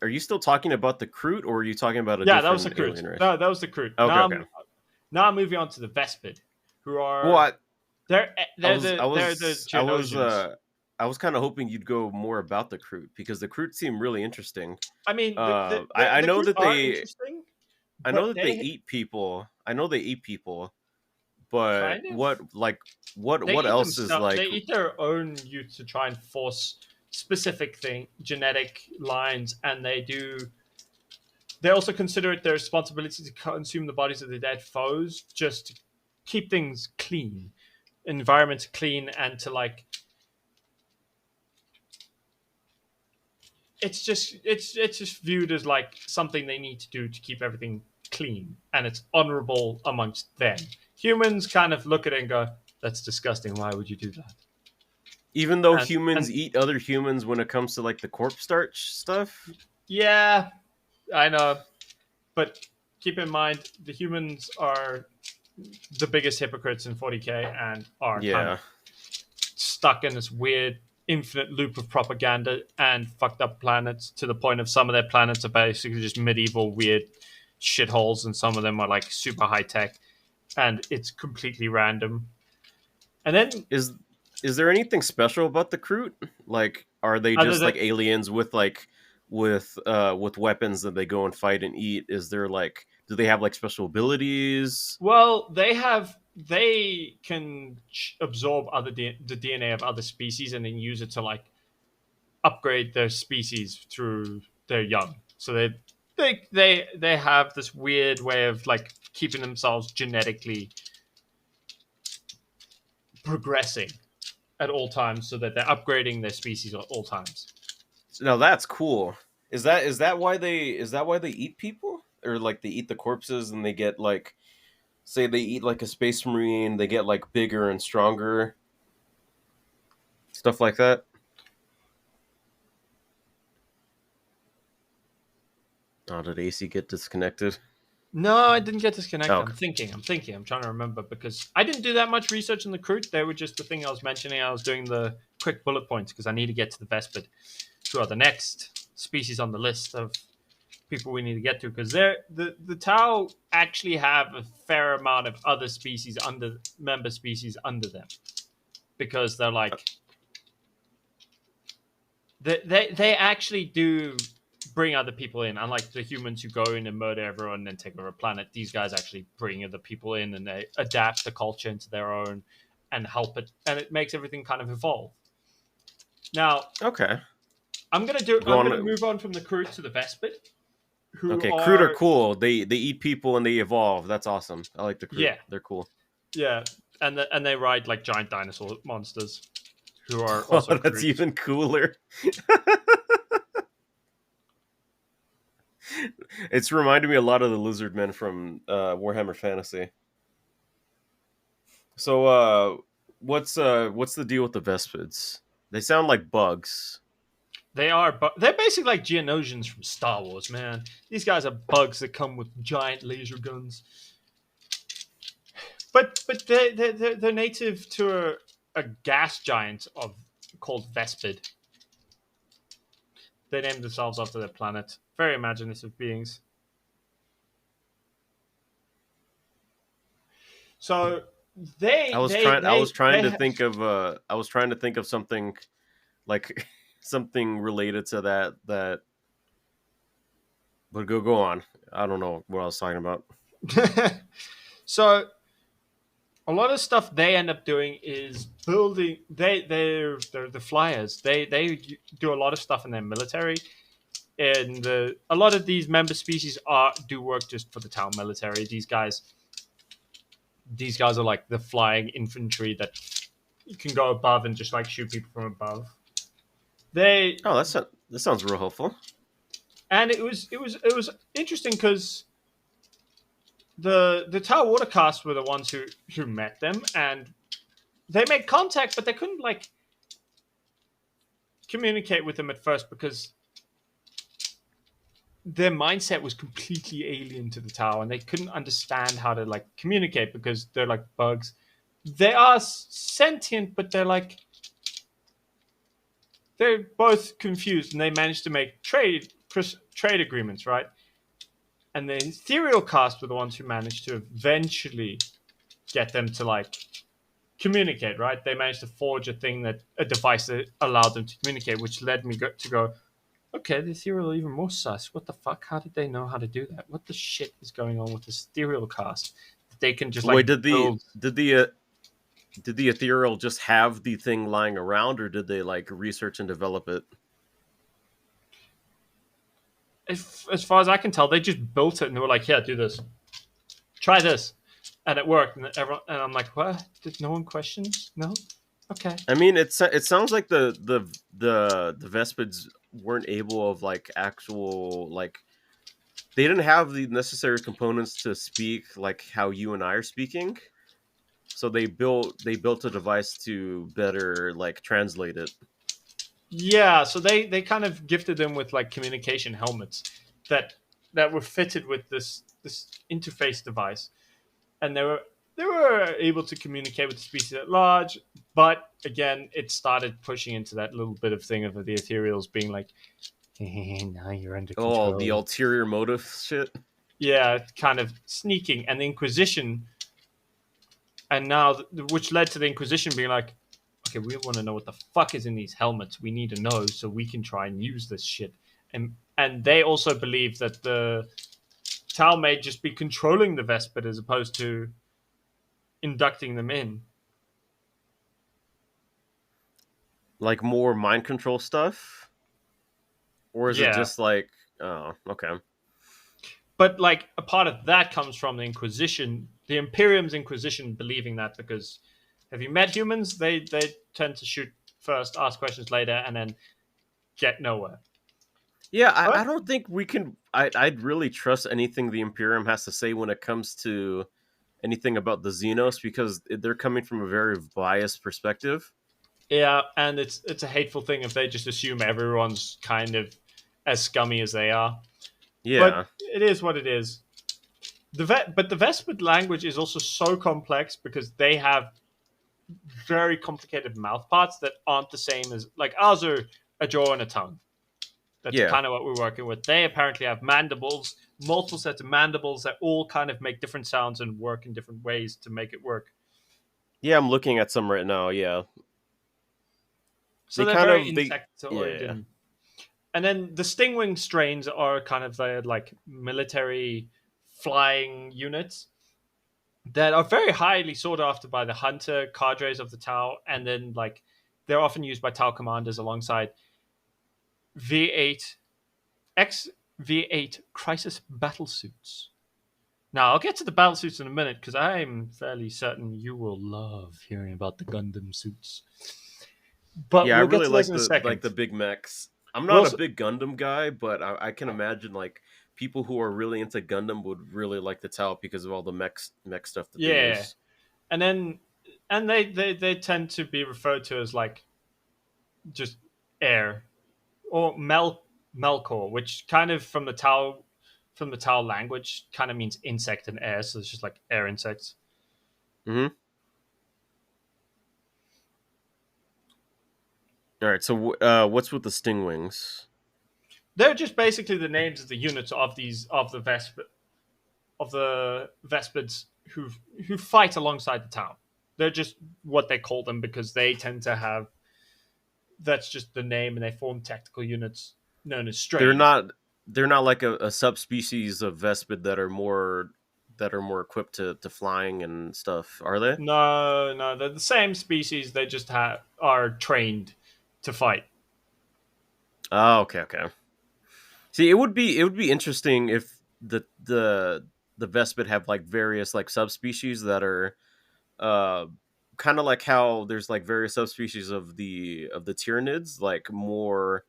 are you still talking about the Kroot, or are you talking about a yeah, that was the different Kroot. alien race? No, that was the Kroot. Okay, okay. Now I'm moving on to the Vespid, who Well, are they're the Geonosians. I was kind of hoping you'd go more about the Kroot because the Kroot seem really interesting. I mean, the I the know Kroot that are interesting, I know but that they they eat people. I know they eat people, but kind of they what eat else is themselves. like? They eat their own youth to try and force specific genetic lines, and they do. They also consider it their responsibility to consume the bodies of their dead foes, just to keep things clean, environments clean, and to like. It's just viewed as like something they need to do to keep everything clean, and it's honorable amongst them. Humans kind of look at it and go, "That's disgusting. Why would you do that?" Even though And humans eat other humans when it comes to like the corpse starch stuff. yeah, I know, but keep in mind the humans are the biggest hypocrites in 40k and are kind Yeah. of stuck in this weird infinite loop of propaganda and fucked up planets to the point of some of their planets are basically just medieval weird shitholes and some of them are like super high tech and it's completely random. And then Is is there anything special about the Kroot? Like, are they other just than like aliens with like with weapons that they go and fight and eat? Is there like do they have like special abilities? well they can absorb the DNA of other species and then use it to like upgrade their species through their young. So they have this weird way of like keeping themselves genetically progressing at all times, so that they're upgrading their species at all times. Now that's cool. Is that why they eat people? Or like they eat the corpses and they get like say they eat like a space marine, they get like bigger and stronger, stuff like that. Oh, did AC get disconnected? No, I didn't get disconnected. Oh, I'm thinking. I'm trying to remember because I didn't do that much research on the Kroot. They were just the thing I was mentioning. I was doing the quick bullet points because I need to get to the Vespid, who are the next species on the list of people we need to get to because the Tau actually have a fair amount of other species under member species under them because they're like they actually do bring other people in, unlike the humans who go in and murder everyone and then take over a planet. These guys actually bring other people in and they adapt the culture into their own and help it, and it makes everything kind of evolve. Now okay. Go I'm gonna on. move on from the crew to the Vespid, who Okay, Kroot are are cool. They eat people and they evolve. That's awesome. I like the Kroot. yeah They're cool. yeah, and they ride like giant dinosaur monsters who are Oh, also that's Kroot. even cooler. It's reminded me a lot of the lizard men from Warhammer Fantasy. So, what's the deal with the Vespids? They sound like bugs. They are, but they're basically like Geonosians from Star Wars, man. These guys are bugs that come with giant laser guns. But they're native to a gas giant of called Vespid. They named themselves after their planet. Very imaginative beings. So I was trying they to have, think of something like something related to that. But go on. I don't know what I was talking about. so a lot of stuff they end up doing is building. They're the flyers. They do a lot of stuff in their military, and a lot of these member species are do work just for the town military. These guys are like the flying infantry that can go above and just like shoot people from above. They Oh, that sounds real helpful. and it was interesting because the Tower Watercast were the ones who met them and they made contact, but they couldn't like communicate with them at first because their mindset was completely alien to the Tau, and they couldn't understand how to like communicate because they're like bugs. They are sentient, but they're both confused, and they managed to make trade agreements, right? And the ethereal cast were the ones who managed to eventually get them to like communicate, right? They managed to forge a device that allowed them to communicate, which led me to go, okay, the ethereal are even more sus. What the fuck? How did they know how to do that? What the shit is going on with this ethereal cast? They can just like Wait, did the build. did the uh, did the ethereal just have the thing lying around, or did they like research and develop it? As far as I can tell, they just built it and they were like, "Yeah, do this, try this," and it worked. And everyone, and I'm like, "What? Did no one question? No? Okay." I mean, it sounds like the Vespids weren't able of like actual like they didn't have the necessary components to speak like how you and I are speaking. So they built a device to better like translate it. Yeah, so they kind of gifted them with like communication helmets that were fitted with this interface device, and they were able to communicate with the species at large. But again, it started pushing into that little bit of thing of the ethereals being like, hey, now you're under Oh, the control. ulterior motive shit. Yeah, kind of sneaking, and the Inquisition, and now which led to the Inquisition being like, okay, we want to know what the fuck is in these helmets. We need to know so we can try and use this shit. And they also believe that the Tau may just be controlling the Vespid as opposed to inducting them in. Like more mind control stuff, or is it Yeah, just like oh okay. but like a part of that comes from the Inquisition, the Imperium's Inquisition believing that because have you met humans? They tend to shoot first, ask questions later, and then get nowhere. Yeah, I But don't think we can. I'd really trust anything the Imperium has to say when it comes to anything about the Xenos because they're coming from a very biased perspective. yeah, and it's a hateful thing if they just assume everyone's kind of as scummy as they are. But Yeah, it is what it is. But the Vespid language is also so complex because they have very complicated mouth parts that aren't the same as like ours are a jaw and a tongue. That's yeah, kind of what we're working with. They apparently have mandibles, multiple sets of mandibles that all kind of make different sounds and work in different ways to make it work. yeah. I'm looking at some right now. Yeah, So they they're kind very of insectoid, yeah. and then the stingwing strains are kind of the like military flying units that are very highly sought after by the hunter cadres of the Tau, and then like they're often used by Tau commanders alongside V8 X V8 crisis battle suits. Now I'll get to the battle suits in a minute because I'm fairly certain you will love hearing about the Gundam suits. But Yeah, I we'll get really to those like in a the second. big mechs. I'm We'll not a also, big Gundam guy, but I can imagine like people who are really into Gundam would really like the Tau because of all the mech stuff that they yeah, use. and then and they tend to be referred to as like just air or Melkor, which kind of from the Tau language kind of means insect and air, so it's just like air insects. Hmm. All right, so what's with the Stingwings? They're just basically the names of the units of the Vespids who fight alongside the Tau. They're just what they call them because they tend to have that's just the name, and they form tactical units known as They're strains. not they're not like a subspecies of Vespid that are more equipped to flying and stuff, are they? No, no, they're the same species. They just are trained to fight. Oh, okay, okay. See, it would be interesting if the Vespid have like various like subspecies that are uh kind of like how there's like various subspecies of the Tyranids, like more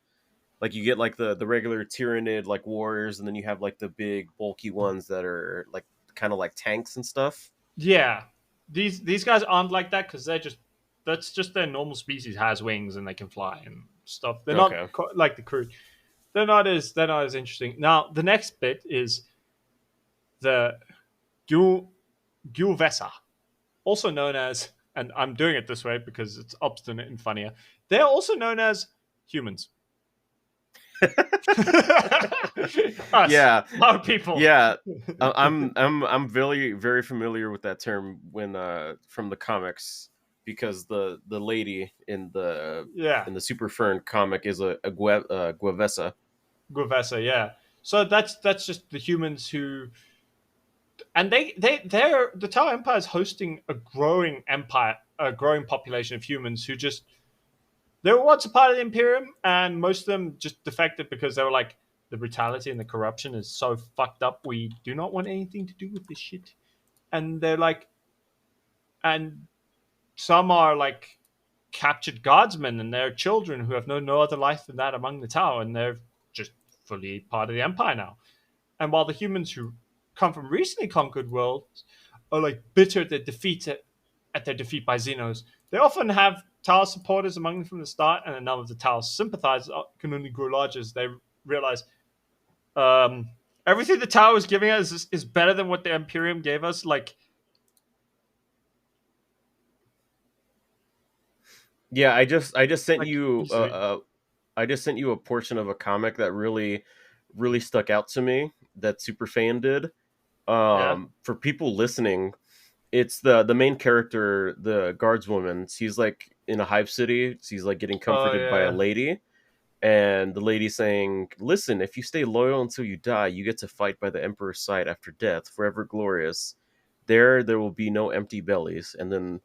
like you get like the regular Tyranid like warriors, and then you have like the big bulky ones that are like kind of like tanks and stuff. Yeah, these guys aren't like that because they're just that's just their normal species has wings and they can fly and stuff. They're not Okay. like the crew. they're not as interesting. Now the next bit is the Gul Gulvesa, also known as, and I'm doing it this way because it's obstinate and funnier. They're also known as humans. Us, Yeah, our people. yeah. I'm very very familiar with that term when from the comics because the lady Yeah, in the Super Fern comic is a Guevesa. Gulvesa. Yeah. So that's just the humans who, and they're the Tau Empire is hosting a growing empire, a growing population of humans who just they were once a part of the Imperium, and most of them just defected because they were like, the brutality and the corruption is so fucked up. We do not want anything to do with this shit. And they're like, and some are like captured guardsmen and their children who have known no other life than that among the Tau, and they're just fully part of the Empire now. And while the humans who come from recently conquered worlds are like bitter at their defeat by Xenos, they often have Tau supporters among them from the start, and a number of the Tau sympathizers can only grow larger as they realize everything the Tau is giving us is better than what the Imperium gave us. Yeah, I just sent Like you easily. I just sent you a portion of a comic that really stuck out to me that Superfan did. Yeah. For people listening, it's the main character, the guardswoman. She's like in a hive city. She's like getting Oh comforted by a yeah. lady, and the lady saying, "Listen, if you stay loyal until you die, you get to fight by the Emperor's side after death, forever glorious. There will be no empty bellies." And then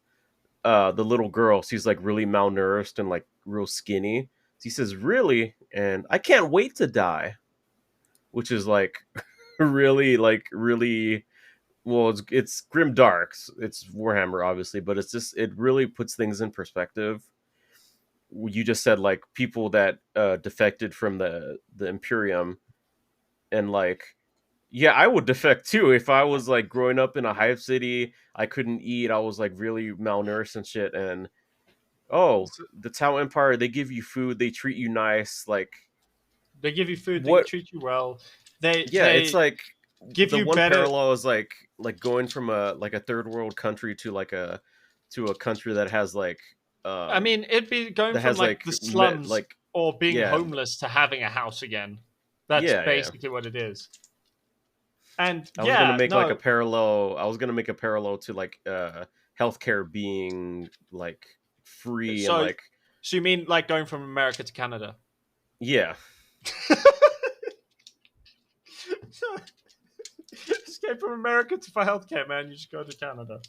the little girl, she's like really malnourished and like real skinny. She says, "Really?" And I can't wait to die, which is like really well, it's grim dark. It's Warhammer, obviously, but it's just it really puts things in perspective. You just said like people that defected from the Imperium, and like yeah, I would defect too if I was like growing up in a hive city. I couldn't eat. I was like really malnourished and shit. And oh, the Tau Empire, they give you food, they treat you nice. Like They give you food. They what? treat you well. They Yeah, it's they like give the you one better. parallel is like going from a third world country to a country that has like I um mean, it'd be going that from has like like the slums like or being yeah homeless to having a house again. That's yeah. basically what it is. And I was gonna yeah, make like a no. parallel. I was gonna make a parallel to like healthcare being like free and So like so you mean like going from America to Canada? yeah. Escape from America to for healthcare, man. You just go to Canada,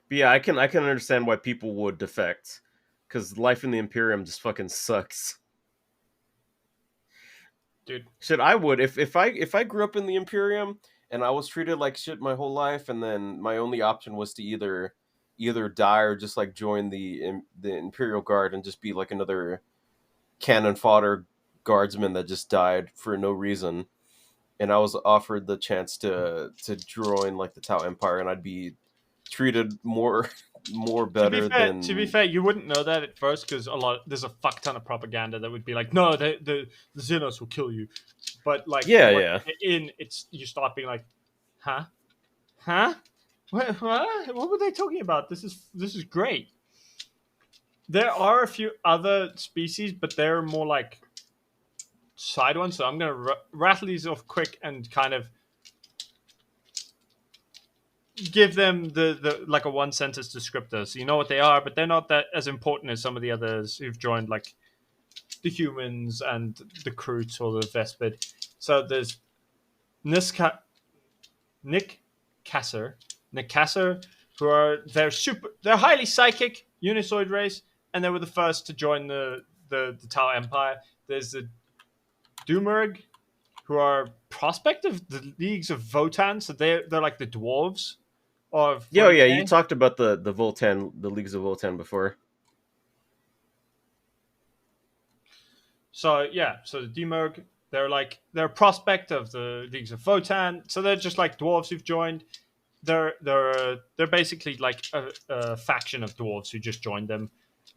But yeah, I can understand why people would defect because life in the Imperium just fucking sucks. dude. Shit, I would if I grew up in the Imperium and I was treated like shit my whole life, and then my only option was to either die or just like join the Imperial Guard and just be like another cannon fodder guardsman that just died for no reason. And I was offered the chance to join like the Tau Empire, and I'd be treated more more better To be than fair, you wouldn't know that at first because there's a fuck ton of propaganda that would be like, no, the Xenos will kill you. But like, yeah what yeah. in it's you start being like, huh, huh, what were they talking about? This is great. There are a few other species, but they're more like side ones. So I'm gonna rattle these off quick and kind of give them the like a one sentence descriptor, so you know what they are, but they're not that as important as some of the others who've joined, like the humans and the Kroot or the Vespid. So there's Niska, Nick Kasser, Nick Kasser, who are they're highly psychic Unisoid race, and they were the first to join the Tau Empire. There's the Dumerg, who are prospect of the leagues of Votan, so they're like the dwarves of Yeah, oh, yeah, you 40k. talked about the Voltan, the leagues of Voltan before. So yeah, so the Demurg, they're a prospect of the leagues of Votan. So they're just like dwarves who've joined. They're basically like a faction of dwarves who just joined them,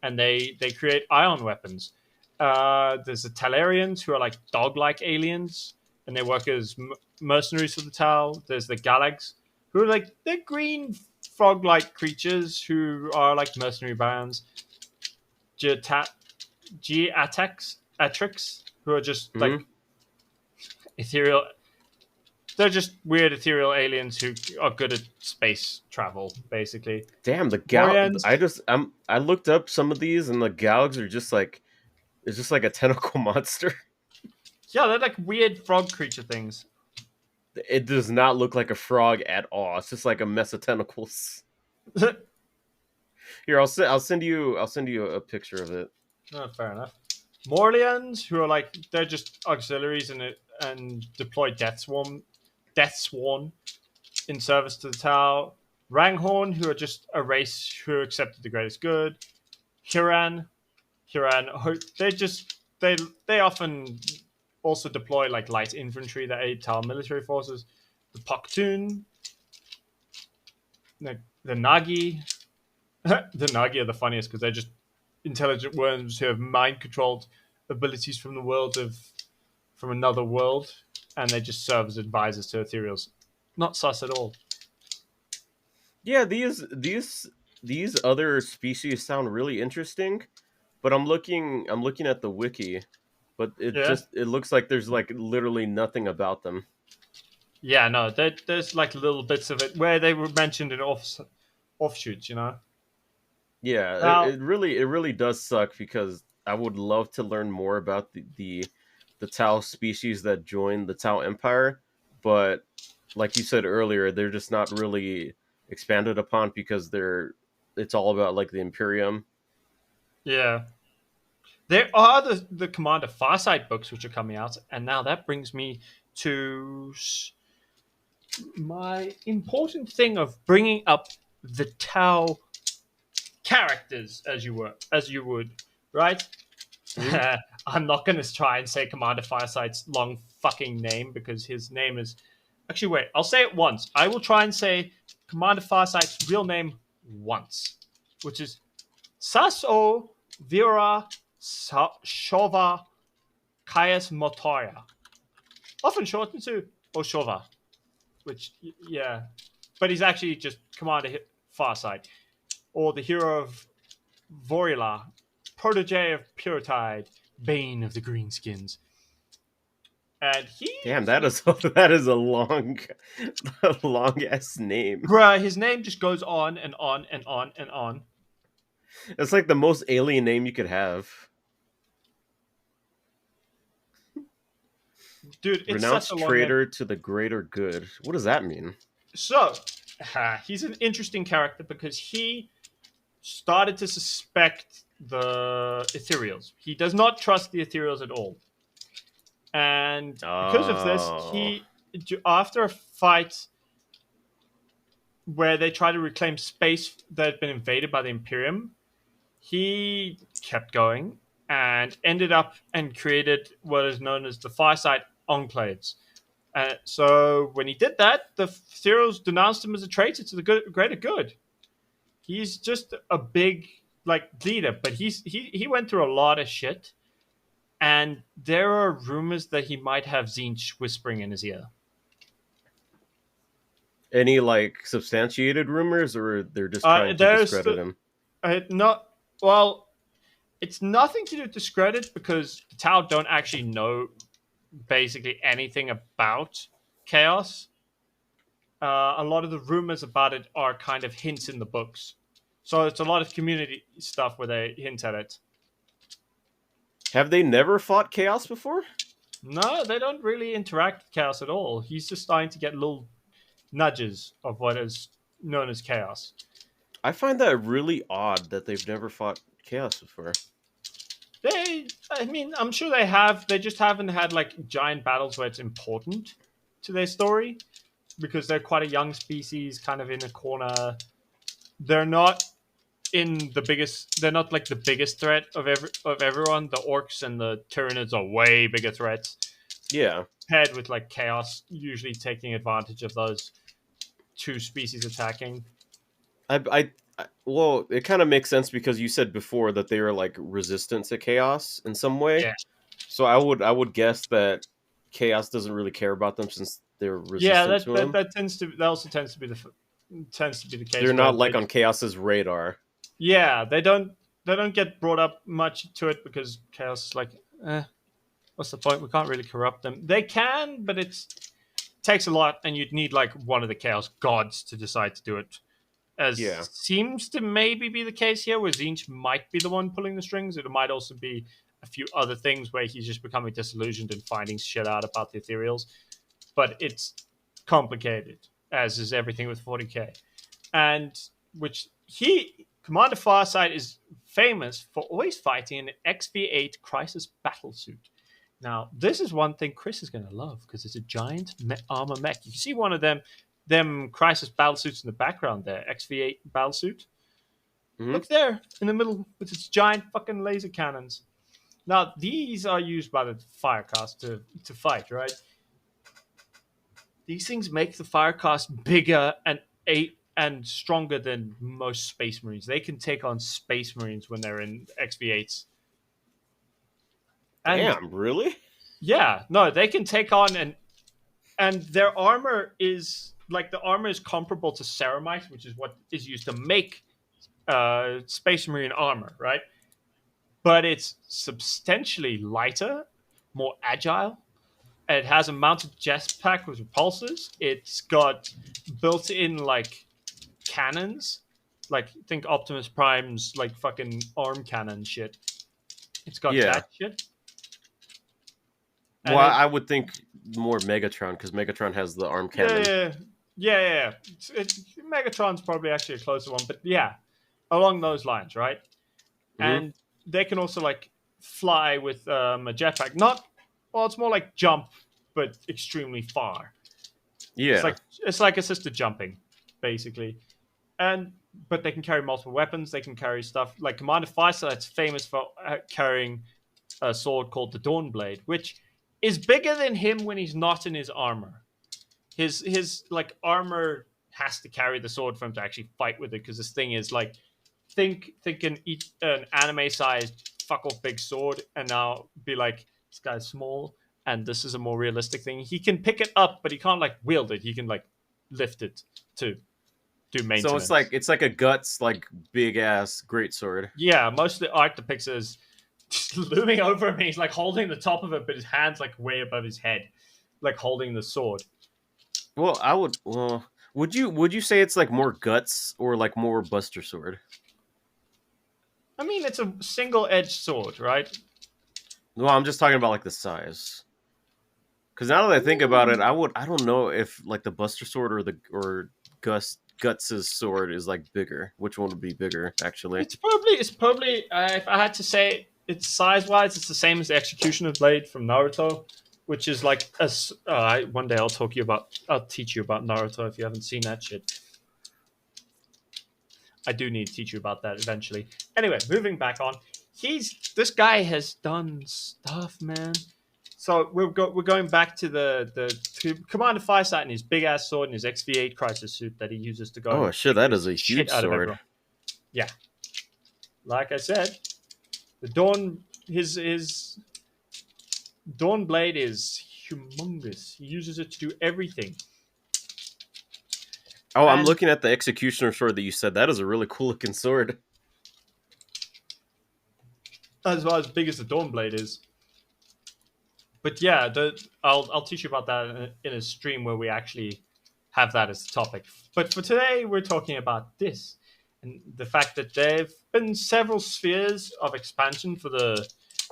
and they create ion weapons. There's the Talarians, who are like dog-like aliens, and they work as mercenaries for the Tal. There's the Galags, who are like they're green frog-like creatures who are like mercenary bands. Atrix, who are just Hmm. like ethereal. They're just weird ethereal aliens who are good at space travel, basically. Damn, Morians, I looked up some of these, and the Galags are just like it's just like a tentacle monster. yeah, they're like weird frog creature things. It does not look like a frog at all. It's just like a mess of tentacles. Oh, Here, I'll send you a picture of it. fair enough. Morlians, who are like they're just auxiliaries and deploy Death Swarm in service to the Tau. Ranghorn, who are just a race who accepted the greatest good. Huran, they often also deploy like light infantry that aid Tal military forces. The Pakhtun, the Nagi, the Nagi are the funniest because they're just intelligent worms who have mind controlled abilities from another world, and they just serve as advisors to ethereals. Not sus at all. Yeah, these other species sound really interesting, but I'm looking at the wiki, but Yeah, it looks like there's like literally nothing about them. yeah, no, there's like little bits of it where they were mentioned in offshoots, you know. Yeah, Now, it really does suck because I would love to learn more about the Tau species that joined the Tau Empire, but like you said earlier, they're just not really expanded upon because they're it's all about like the Imperium. yeah, there are the Commander Farsight books which are coming out, and now that brings me to my important thing of bringing up the Tau characters as you would, right? Hmm. I'm not going to try and say Commander Firesight's long fucking name because his name is. Actually, wait. I'll say it once. I will try and say Commander Firesight's real name once, which is Saso Vira Shova Kayas Motoya, often shortened to Oshova. Which, yeah, but he's actually just Commander Farsight, or the hero of Vorila, protege of Puretide, Bane of the Greenskins. And Damn, that is that is a long, a long ass name. bruh, his name just goes on and on and on and on. It's like the most alien name you could have. Dude, it's such a Renounced long name. traitor to the greater good. What does that mean? So, he's an interesting character because he started to suspect the Ethereals. He does not trust the Ethereals at all. And because of this, Oh, after a fight where they try to reclaim space that had been invaded by the Imperium, he kept going and ended up and created what is known as the Fireside Enclaves. So when he did that, the Ethereals denounced him as a traitor to the greater good. He's just a big like leader, but he went through a lot of shit, and there are rumors that he might have Zinch whispering in his ear. any like substantiated rumors, or they're just trying to There's discredit him? not well. It's nothing to do with discredit because the Tau don't actually know basically anything about chaos. A lot of the rumors about it are kind of hints in the books. So it's a lot of community stuff where they hint at it. Have they never fought chaos before? No, they don't really interact with chaos at all. He's just starting to get little nudges of what is known as chaos. I find that really odd that they've never fought chaos before. I mean, I'm sure they have. They just haven't had like giant battles where it's important to their story because they're quite a young species, kind of in a corner. They're not in the biggest. They're not like the biggest threat of everyone. The orcs and the Tyranids are way bigger threats. Yeah, Paired with like chaos, usually taking advantage of those two species attacking. I Well, it kind of makes sense because you said before that they are like resistant to chaos in some way. Yeah, So I would guess that chaos doesn't really care about them since they're yeah. resistant That to that, him. that tends to that also tends to be the They're case where not like they on chaos's radar. yeah they don't get brought up much to it because chaos is like what's the point? We can't really corrupt them. They can, but takes a lot, and you'd need like one of the chaos gods to decide to do it. As Yeah. seems to maybe be the case here, where Zinch might be the one pulling the strings. It might also be a few other things where he's just becoming disillusioned and finding shit out about the ethereals. But it's complicated, as is everything with 40k. And which Commander Farsight is famous for always fighting in an XV8 Crisis battle suit. Now, this is one thing Chris is going to love because it's a giant armor mech. You can see one of them Crisis battle suits in the background there, XV8 battle suit. Hmm. Look there in the middle with its giant fucking laser cannons. Now, these are used by the Firecast to fight, right? These things make the Firecast bigger and stronger than most Space Marines. They can take on Space Marines when they're in XV8s. And Damn, really? yeah, no, they can take on and their armor is like the armor is comparable to ceramite, which is what is used to make Space Marine armor, right? But it's substantially lighter, more agile. It has a mounted jetpack with repulsors. It's got built-in like cannons, like think Optimus Prime's like fucking arm cannon shit. It's got Yeah. that shit, Well, and it I would think more Megatron because Megatron has the arm yeah cannon. yeah yeah. It's Megatron's probably actually a closer one, but yeah, along those lines, right? Hmm. And they can also like fly with a jetpack. Not well, it's more like jump, but extremely far. It's Yeah. like it's like assisted jumping, basically. And but they can carry multiple weapons. They can carry stuff like Commander Firesight's famous for carrying a sword called the Dawnblade, which is bigger than him when he's not in his armor. His like armor has to carry the sword for him to actually fight with it because this thing is like think an anime sized fuck off big sword and now be like this guy's small and this is a more realistic thing. He can pick it up, but he can't like wield it. He can like lift it to do So it's like maintenance. it's like a guts like big ass greatsword. Yeah, most of the art depicts it as just looming over him. He's like holding the top of it, but his hands like way above his head, like holding the sword. Well, I would. Well, would you say it's like more guts or like more Buster Sword? I mean, it's a single-edged sword, right? Well, I'm just talking about like the size. Because now that I think about it, I don't know if like the Buster Sword or Guts's sword is like bigger. Which one would be bigger, actually? It's probably if I had to say it's size-wise, it's the same as the Executioner Blade from Naruto, which is like one day I'll teach you about Naruto if you haven't seen that shit. I do need to teach you about that eventually. Anyway, moving back on. This guy has done stuff, man. So we're going back to to Commander Firesight and his big ass sword and his XV8 crisis suit that he uses to go Oh and shit, kick that the is a shit huge out of sword. everyone. Yeah, like I said, the Dawn his Dawn Blade is humongous. He uses it to do everything, Oh, I'm and looking at the Executioner sword that you said. That is a really cool looking sword. as big as the Dawn Blade is. But yeah, I'll teach you about that in a stream where we actually have that as the topic. But for today, we're talking about this and the fact that there've been several spheres of expansion for the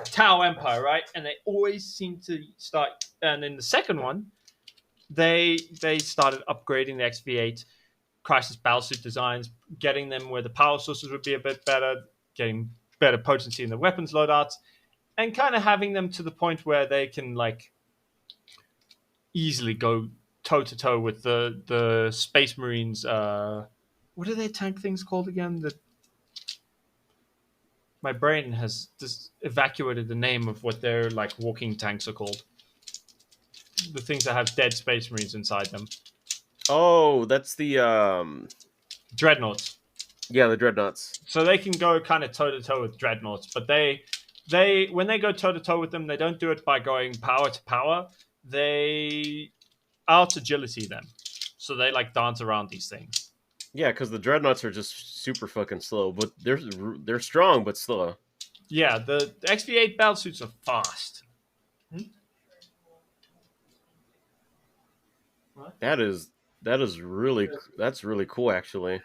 Tau Empire, right? And they always seem to start. And in the second one, they started upgrading the XV8 Crisis Battlesuit designs, getting them where the power sources would be a bit better, getting better potency in the weapons loadouts, and kind of having them to the point where they can like easily go toe to toe with the Space Marines. What are their tank things called again? My brain has just evacuated the name of what their like walking tanks are called. The things that have dead Space Marines inside them. Oh, that's the Dreadnoughts. Yeah, the dreadnoughts. So they can go kind of toe to toe with dreadnoughts, but they when they go toe to toe with them, they don't do it by going power to power. They out agility them, so they like dance around these things. Yeah, because the dreadnoughts are just super fucking slow, but they're strong but slow. Yeah, the XV8 battle suits are fast. What? That is that's really cool actually.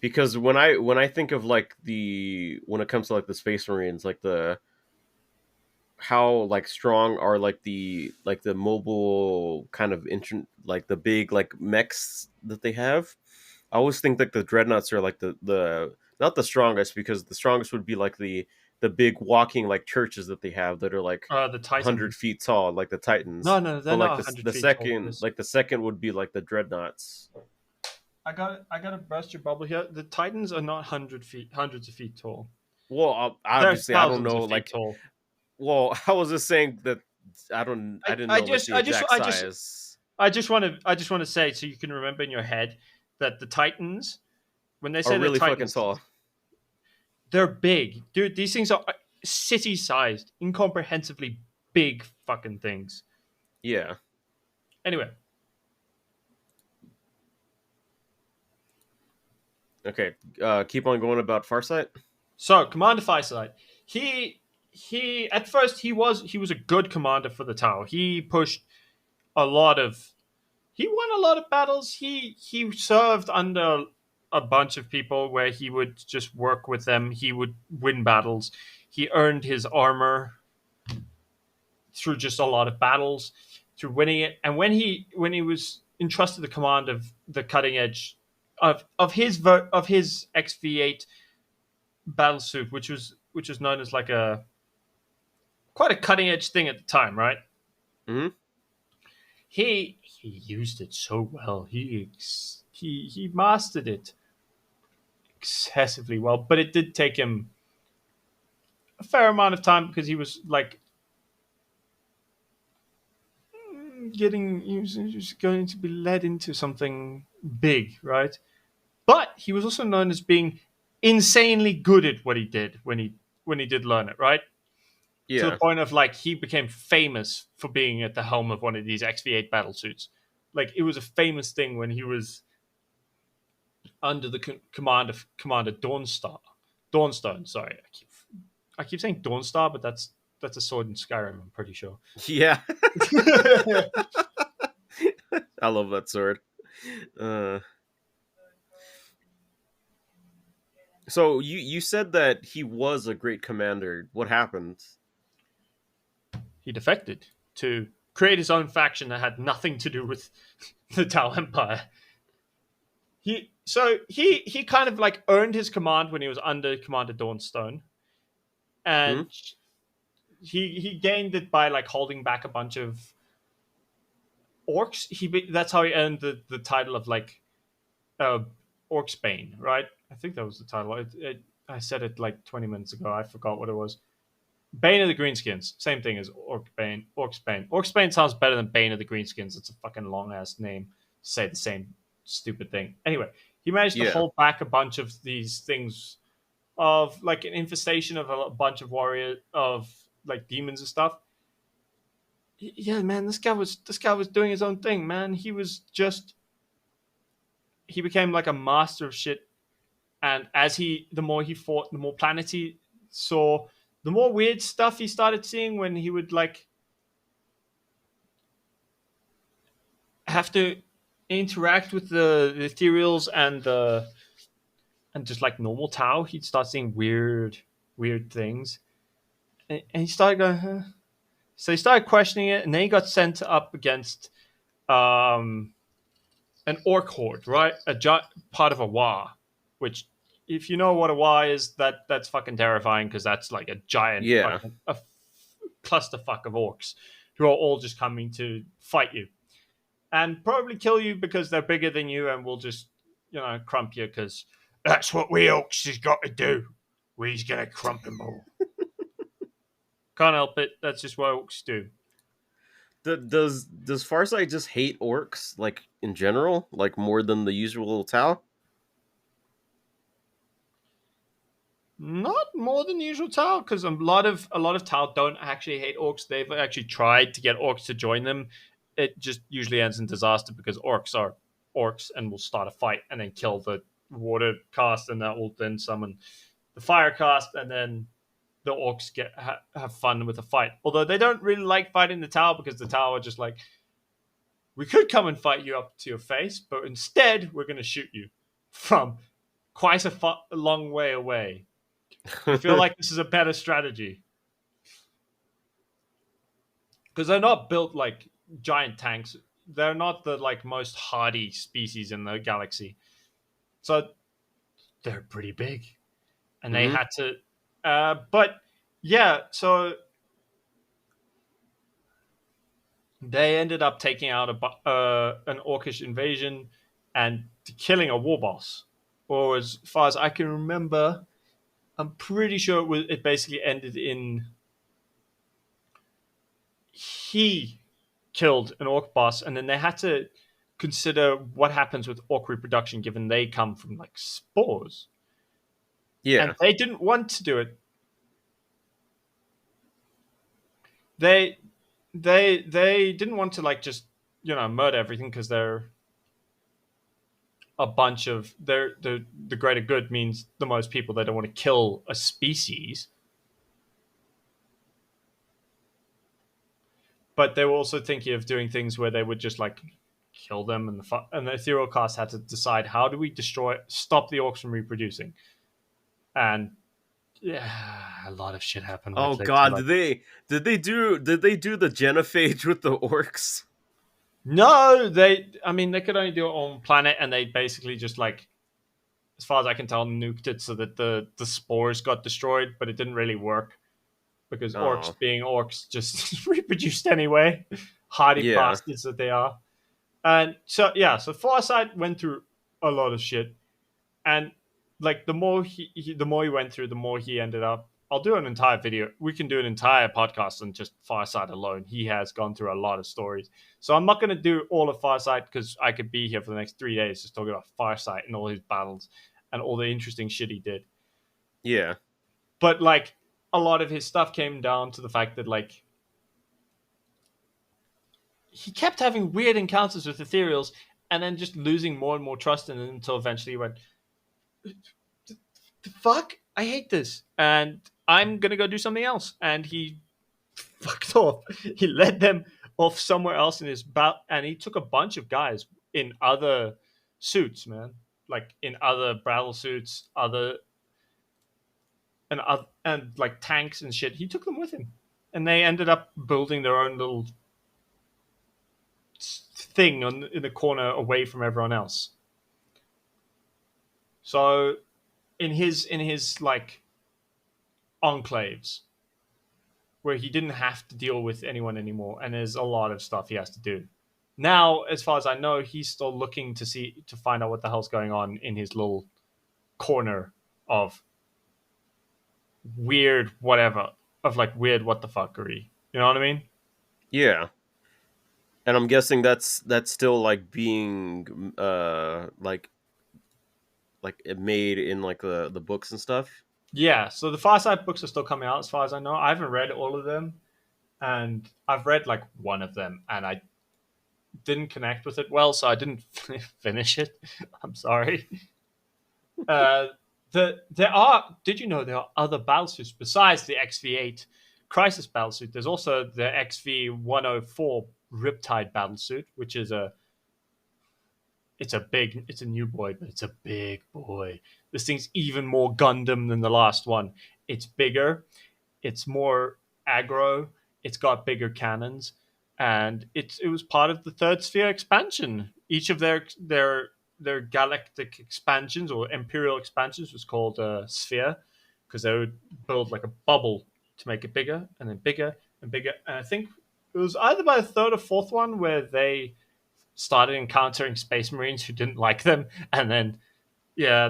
Because when I think of like the when it comes to like the Space Marines, like the how like strong are like the mobile kind of like the big like mechs that they have. I always think that the dreadnoughts are like the not the strongest because the strongest would be like the big walking like churches that they have that are like The 100 Titan. feet tall, like the Titans. No, no, they're But not like 100 feet tall. the second would be like the dreadnoughts. I got to burst your bubble here. The Titans are not hundreds of feet tall. Well, They're obviously I don't thousands know of feet like tall. well, I was just saying that I didn't know like the exact size. I just want to say so you can remember in your head that the Titans, when they Are say the really fucking Titans, tall. they're big, dude. These things are city-sized, incomprehensibly big fucking things. Yeah. Anyway, Okay. Keep on going about Farsight. so Commander Farsight, he at first he was a good commander for the Tau. He pushed a lot of he won a lot of battles. He served under a bunch of people where he would just work with them. He would win battles. He earned his armor through just a lot of battles, through winning it. And when he was entrusted the command of the cutting edge of his XV8 battle suit, which was known as like a quite a cutting edge thing at the time, right? Hmm. He used it so well. He mastered it excessively well, but it did take him a fair amount of time because he was like he was going to be led into something big, right? But he was also known as being insanely good at what he did when he did learn it, right? To the Yeah. point of like he became famous for being at the helm of one of these XV8 battle suits. Like it was a famous thing when he was under the command of Commander Dawnstone. Sorry, I keep saying Dawnstar, but that's a sword in Skyrim. I'm pretty sure. Yeah. I love that sword. Uh, so you said that he was a great commander. What happened? He defected to create his own faction that had nothing to do with the Tau Empire. He kind of like earned his command when he was under Commander Dawnstone, Hmm? and he gained it by like holding back a bunch of orcs. That's how he earned the title of like uh, Orcs Bane, right? I think that was the title. I said it like 20 minutes ago. I forgot what it was. Bane of the Greenskins. Same thing as Orc Bane. Orcs Bane. Orcs Bane sounds better than Bane of the Greenskins. It's a fucking long ass name to say the same stupid thing. Anyway, he managed to Yeah. hold back a bunch of these things of like an infestation of a bunch of warrior of like demons and stuff. Yeah, man, this guy was doing his own thing, man. He became like a master of shit. And the more he fought, the more planets he saw, the more weird stuff he started seeing when he would like have to interact with the ethereals and just like normal Tau, he'd start seeing weird things, and he started going. Huh? So he started questioning it, and then he got sent up against um, an orc horde, right? Part of a Wa, which if you know what a Wa is, that's fucking terrifying because that's like a giant Yeah. fucking clusterfuck of orcs who are all just coming to fight you and probably kill you because they're bigger than you and will just crump you because that's what we orcs has got to do. We's gonna crump them all. Can't help it. That's just what orcs do. Does Farsight just hate orcs like in general, like more than the usual Tau? Not more than usual Tau, because a lot of Tau don't actually hate orcs. They've actually tried to get orcs to join them. It just usually ends in disaster because orcs are orcs and will start a fight and then kill the water cast, and that will then summon the fire cast, and then the orcs have fun with the fight. Although they don't really like fighting the Tau because the Tau are just like, we could come and fight you up to your face, but instead we're going to shoot you from quite a long way away. We feel like this is a better strategy because they're not built like giant tanks. They're not the like most hardy species in the galaxy, so they're pretty big, and they Hmm. had to. But yeah, so they ended up taking out an orcish invasion and killing a war boss. Or as far as I can remember, I'm pretty sure it basically ended in he killed an orc boss, and then they had to consider what happens with orc reproduction, given they come from like spores, and Yeah. they didn't want to do it. They they didn't want to like just murder everything because they're a bunch of the greater good means the most people. They don't want to kill a species, but they were also thinking of doing things where they would just like kill them, and the ethereal cast had to decide how do we stop the orcs from reproducing, and yeah, a lot of shit happened Oh with it. God, Like, did they do the genophage with the orcs? no, I mean, they could only do it on planet, and they basically just like, as far as I can tell, nuked it so that the spores got destroyed, but it didn't really work because orcs, Oh, being orcs, just reproduced anyway. Hardy yeah, bastards that they are. And so yeah, so Farsight went through a lot of shit, and like the more he went through, the more he ended up. I'll do an entire video. We can do an entire podcast on just Farsight alone. He has gone through a lot of stories. So I'm not going to do all of Farsight because I could be here for the next 3 days just talking about Farsight and all his battles and all the interesting shit he did. yeah, But like a lot of his stuff came down to the fact that like he kept having weird encounters with ethereals and then just losing more and more trust in them until eventually he went, the fuck? I hate this. And I'm gonna go do something else. And he fucked off. He led them off somewhere else in his bout, and he took a bunch of guys in other suits, man. Like in other battle suits, other and like tanks and shit. He took them with him. And they ended up building their own little thing in the corner away from everyone else. So in his like enclaves where he didn't have to deal with anyone anymore, and there's a lot of stuff he has to do. Now, as far as I know, he's still looking to find out what the hell's going on in his little corner of weird whatever, of like weird what the fuckery. You know what I mean? yeah. And I'm guessing that's still like being like it made in like the books and stuff. Yeah. So the Fireside books are still coming out, as far as I know. I haven't read all of them, and I've read like one of them, and I didn't connect with it well, so I didn't finish it. I'm sorry. Uh, there are. Did you know there are other battlesuits besides the XV8 Crisis battlesuit? There's also the XV104 Riptide battlesuit, which is it's a new boy, but it's a big boy. This thing's even more Gundam than the last one. It's bigger, it's more aggro, it's got bigger cannons, and it was part of the Third Sphere expansion. Each of their galactic expansions or imperial expansions was called a sphere because they would build like a bubble to make it bigger and then bigger and bigger. And I think it was either by the third or fourth one where they started encountering space marines who didn't like them, and then yeah,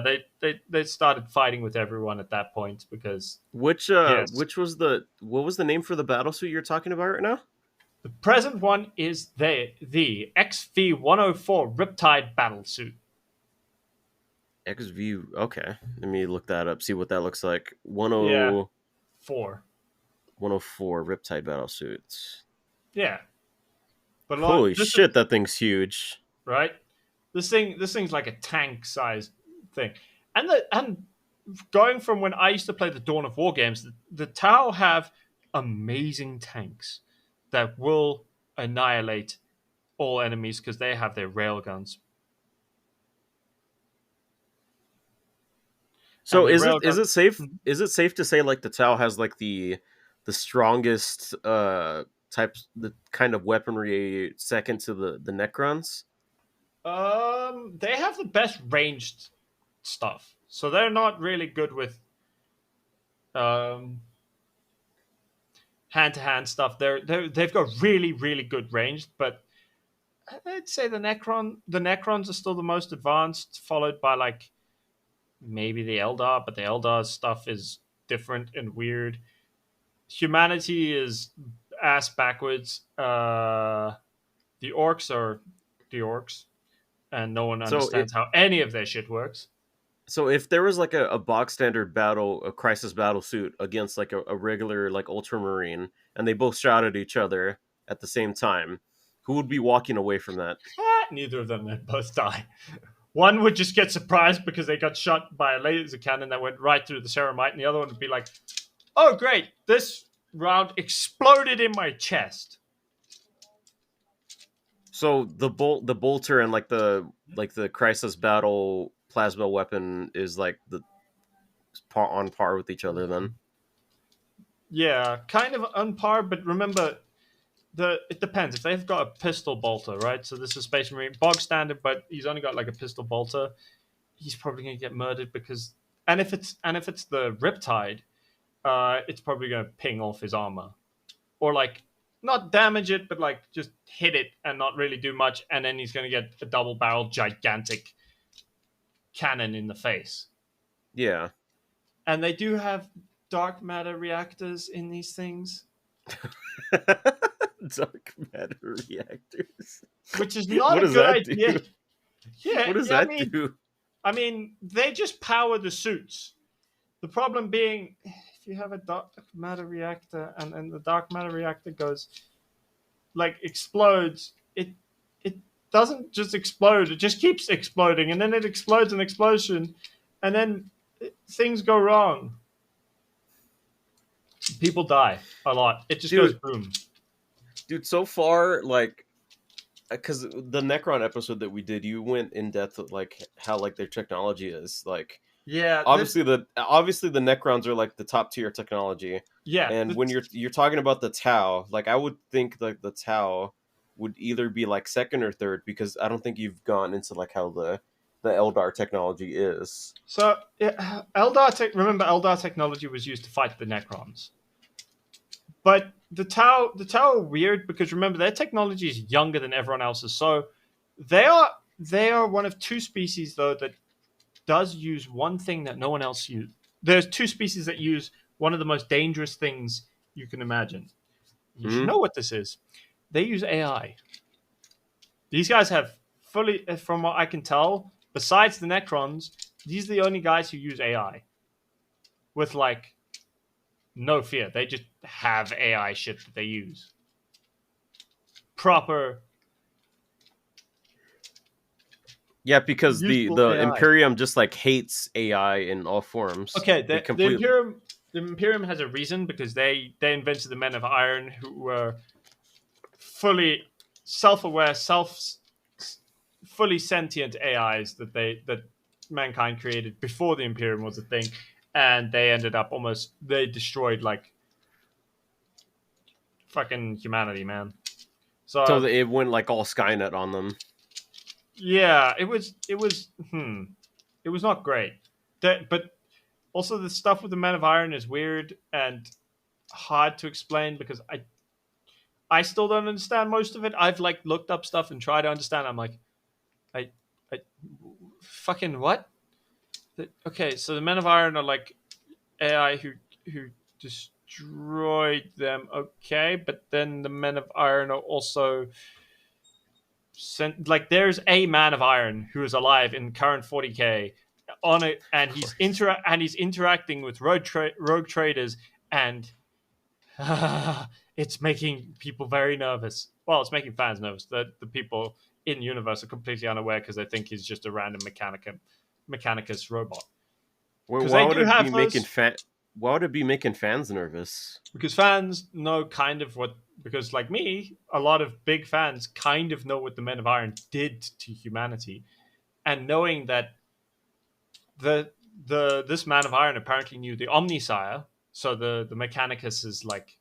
they started fighting with everyone at that point because yes, What was the name for the battle suit you're talking about right now? the present one is the XV104 Riptide battlesuit. XV. Okay, let me look that up. See what that looks like. Yeah, 10 4. 104 Riptide Battlesuits. Yeah, but Holy this is shit, that thing's huge. right. This thing's like a tank sized thing, and going from when I used to play the Dawn of War games, the Tau have amazing tanks that will annihilate all enemies because they have their railguns. And So the is railgun, it safe? Is it safe to say like the Tau has like the strongest types, the kind of weaponry second to the Necrons? they have the best ranged stuff, so they're not really good with um hand to hand stuff. They've got really really good range, but I'd say the Necrons are still the most advanced, followed by like maybe the Eldar, but the Eldar stuff is different and weird. Humanity is ass backwards. The orcs are the orcs, and no one So it understands how any of their shit works. so if there was like a box standard battle, a crisis battle suit against like a regular like ultramarine, and they both shot at each other at the same time, who would be walking away from that? Neither of them would both die. One would just get surprised because they got shot by a laser cannon that went right through the ceramite, and the other one would be like, "Oh, great! This round exploded in my chest." So the bolter and like the crisis battle plasma weapon is like the on par with each other then. Yeah, kind of on par, but remember, it depends. If they've got a pistol bolter, right? So this is Space Marine bog standard, but he's only got like a pistol bolter. He's probably gonna get murdered because, and if it's the Riptide, it's probably gonna ping off his armor or like not damage it, but like just hit it and not really do much, and then he's gonna get a double barrel gigantic cannon in the face. Yeah. And they do have dark matter reactors in these things, Dark matter reactors. which is not What a does good that idea. do? Yeah, What does yeah. I that mean, do? I mean, they just power the suits. The problem being, if you have a dark matter reactor and the dark matter reactor goes like explodes, it doesn't just explode. It just keeps exploding, and then it explodes an explosion, and then things go wrong. People die a lot. It just goes Dude, boom. so far like because the Necron episode that we did, you went in depth with like how like their technology is. Like Yeah, obviously the Necrons are like the top tier technology. yeah. And when you're talking about the Tau, like I would think like the Tau would either be like second or third because I don't think you've gone into like how the Eldar technology is. So yeah, remember Eldar technology was used to fight the Necrons. But the Tau are weird because remember their technology is younger than everyone else's. So they are one of two species though that does use one thing that no one else uses. There's two species that use one of the most dangerous things you can imagine. You should Hmm. know what this is. They use AI. These guys have fully, from what I can tell, besides the Necrons, these are the only guys who use AI with like no fear. They just have AI shit that they use. Proper Yeah, because useful the AI. Imperium just like hates AI in all forms. Okay, They the completely. Imperium has a reason because they invented the Men of Iron who were fully self-aware, fully sentient AIs that mankind created before the Imperium was a thing, and they ended up they destroyed like fucking humanity, man. So So it went like all Skynet on them. yeah, it was not great. But also the stuff with the Men of Iron is weird and hard to explain because I still don't understand most of it. I've like looked up stuff and tried to understand. I'm like, I, I fucking what? Okay, so the Men of Iron are like AI who destroyed them. Okay, but then the Men of Iron are also sent. Like, there's a Man of Iron who is alive in current 40k on it, and Of course. he's interacting with rogue traders, and it's making people very nervous. Well, it's making fans nervous. The people in universe are completely unaware because they think he's just a random mechanicus robot. Well, Because they why would do it be have making those. fan? Why would it be making fans nervous? Because fans know kind of what. Because like me, a lot of big fans kind of know what the Men of Iron did to humanity, and knowing that the this Man of Iron apparently knew the Omnisire, so the Mechanicus is like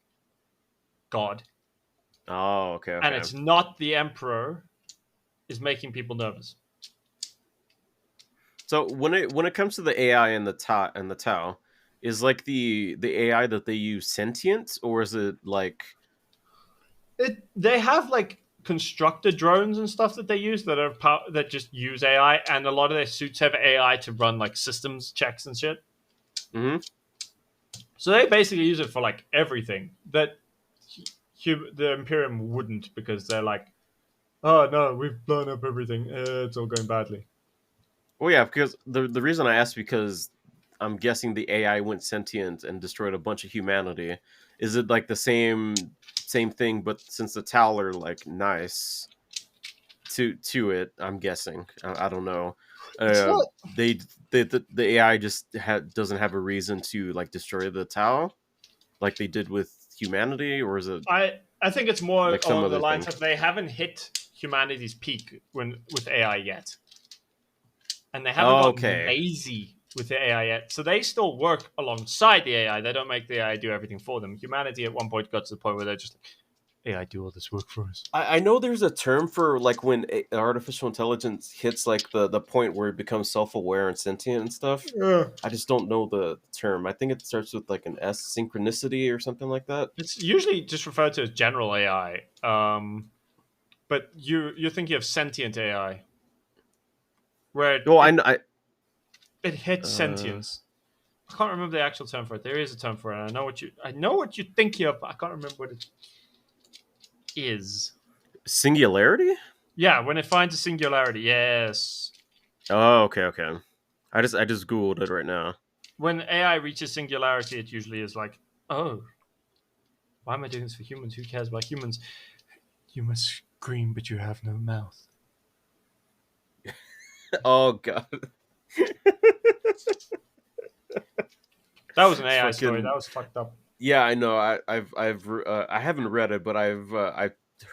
God, Oh, okay, and okay. it's not the Emperor, is making people nervous. So when it comes to the AI and the Tau, is like the AI that they use sentient, or is it like They have like constructor drones and stuff that they use that are that just use AI, and a lot of their suits have AI to run like systems checks and shit. hmm So they basically use it for like everything that the Imperium wouldn't, because they're like, oh no, we've blown up everything. It's all going badly. Well, yeah, because the reason I asked, because I'm guessing the AI went sentient and destroyed a bunch of humanity. Is it like the same thing, but since the Tau are like nice to it, I'm guessing. I don't know. It's Uh, not. the AI just doesn't have a reason to like destroy the Tau like they did with humanity, or is it I think it's more like some along the other lines thing? of they haven't hit humanity's peak when with AI yet, and they haven't gotten Okay. lazy with the AI yet. So they still work alongside the AI. They don't make the AI do everything for them. Humanity at one point got to the point where they're just like, AI do all this work for us. I know there's a term for like when artificial intelligence hits like the point where it becomes self-aware and sentient and stuff. Yeah. I just don't know the term. I think it starts with like an S, synchronicity or something like that. It's usually just referred to as general AI. But you're thinking of sentient AI, where Oh, it hits uh, sentience. I can't remember the actual term for it. There is a term for it. I know what you're thinking of, but I can't remember what it is. singularity. Yeah, when it finds a singularity, yes. Oh, okay, okay. I just googled it right now. When AI reaches singularity, it usually is like, oh, why am I doing this for humans? Who cares about humans? You must scream, but you have no mouth. Oh god, That was an AI story. fucking That was fucked up. yeah. I know. I haven't read it, but I've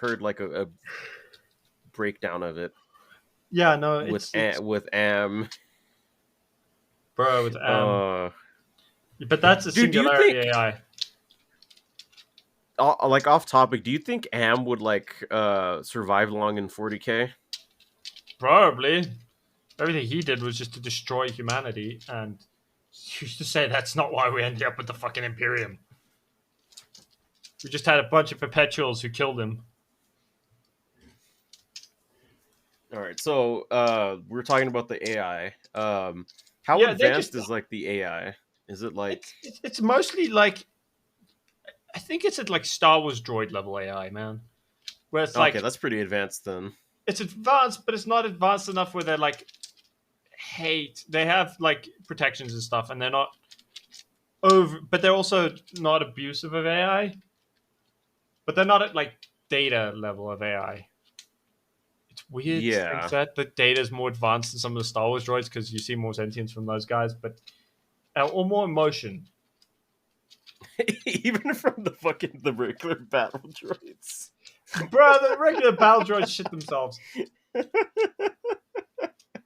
heard like a breakdown of it Yeah, no, with it's with Am. bro with Uh, but that's a dude, do you singularity think AI. like off topic? Do you think Am would like survive long in 40K? Probably everything he did was just to destroy humanity, and used to say that's not why we ended up with the fucking Imperium. We just had a bunch of perpetuals who killed him. All right, so we're talking about the AI. How Yeah, they advanced just is like the AI? Is it like it's mostly like I think it's at like Star Wars droid level AI, man. Where it's okay? like That's pretty advanced then. it's advanced, but it's not advanced enough where they're like hate. They have like protections and stuff, and they're not over, but they're also not abusive of AI. But they're not at like data level of AI. It's weird to think Yeah, that data is more advanced than some of the Star Wars droids because you see more sentience from those guys, but or more emotion. even from the regular battle droids. Bro, the regular battle droids shit themselves.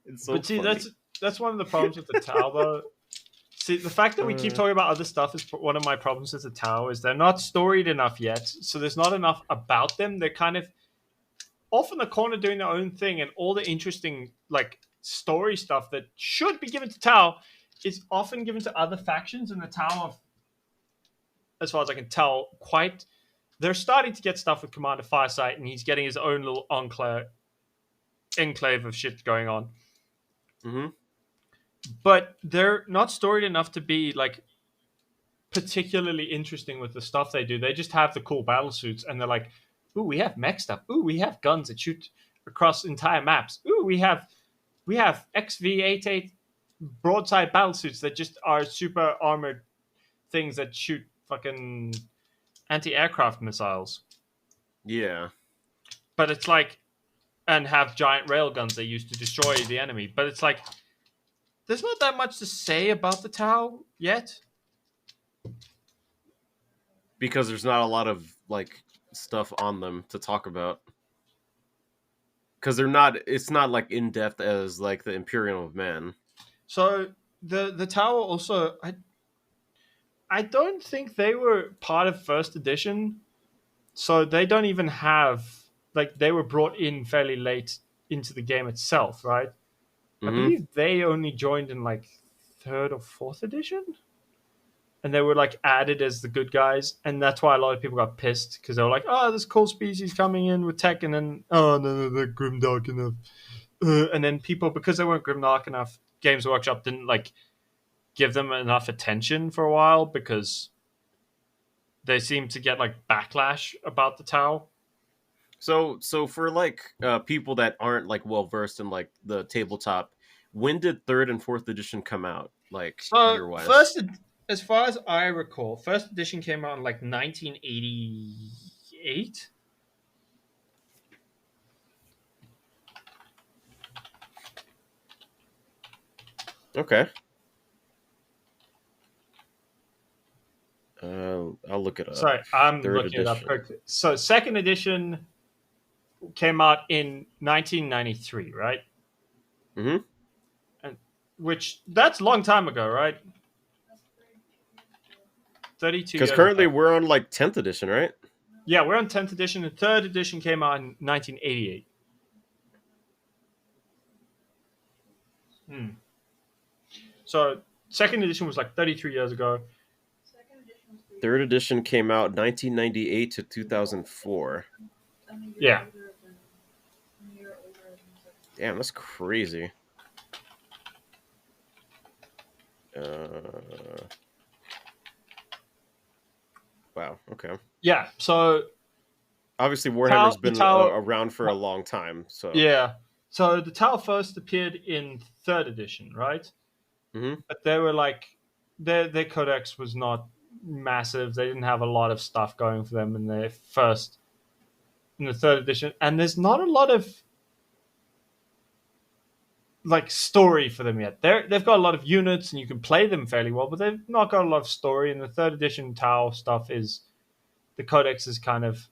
It's so But see, funny. that's one of the problems with the Tau, though. See, the fact that we keep Uh, talking about other stuff is one of my problems with the Tau. Is they're not storied enough yet, so there's not enough about them. They're kind of off in the corner doing their own thing, and all the interesting like story stuff that should be given to Tau is often given to other factions. And the Tau, as far as I can tell, quite they're starting to get stuff with Commander Firesight, and he's getting his own little enclave of shit going on. mm-hmm. But they're not storied enough to be like particularly interesting with the stuff they do. They just have the cool battle suits, and they're like, "Ooh, we have mech stuff. Ooh, we have guns that shoot across entire maps. Ooh, we have XV88 broadside battle suits that just are super armored things that shoot fucking anti-aircraft missiles. Yeah, But it's like, and have giant rail guns they use to destroy the enemy. But it's like, there's not that much to say about the Tau yet. because there's not a lot of like stuff on them to talk about. Because they're not. It's not like in depth as like the Imperium of Man. So the Tau also, I don't think they were part of first edition, so they don't even have, like, they were brought in fairly late into the game itself, right? I Hmm. believe they only joined in like third or fourth edition, and they were like added as the good guys, and that's why a lot of people got pissed because they were like, "Oh, this cool species coming in with tech," and then, "Oh no, they're grimdark enough," and then people, because they weren't grimdark enough, Games Workshop didn't like give them enough attention for a while because they seemed to get like backlash about the Tau. So for like people that aren't like well versed in like the tabletop, when did third and fourth edition come out? Like So year wise. first, as far as I recall, first edition came out in like 1988. Okay. I'll look it up. Sorry, I'm Third looking it up edition. quickly. So second edition came out in 1993, right? Hmm. And which, that's a long time ago, right? 32 Because years currently ago. we're on like 10th edition, right? Yeah, we're on 10th edition. The third edition came out in 1988. Hmm. So second edition was like 33 years ago. Third edition came out 1998 to 2004. Yeah. Damn, that's crazy. Uh, wow. Okay. Yeah. So Obviously, Tau, Warhammer's the been Tau, around for a long time. So. yeah. So the Tau first appeared in third edition, right? Hmm. But they were like, their codex was not massive. They didn't have a lot of stuff going for them in their first, in the third edition, and there's not a lot of like story for them yet. They've got a lot of units and you can play them fairly well, but they've not got a lot of story. And the third edition Tau stuff is, the codex is kind of,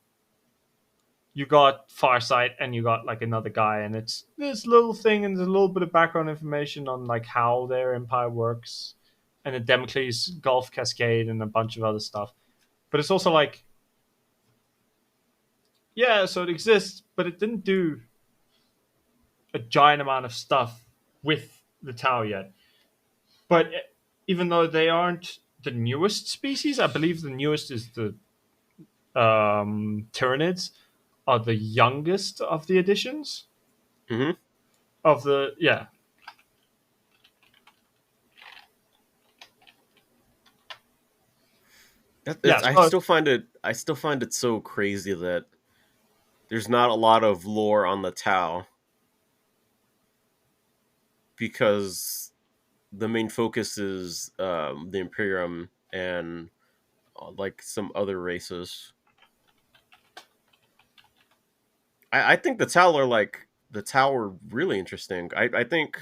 you got Farsight and you got like another guy, and it's this little thing, and there's a little bit of background information on like how their empire works, and a Democles Gulf Cascade and a bunch of other stuff. But it's also like, yeah, so it exists, but it didn't do a giant amount of stuff with the Tau yet. But even though they aren't the newest species, I believe the newest is the Tyranids, are the youngest of the editions Hmm. of the, yeah. Yeah, I so still find it. I still find it so crazy that there's not a lot of lore on the Tau because the main focus is the Imperium and like some other races. I think the Tau are really interesting. I think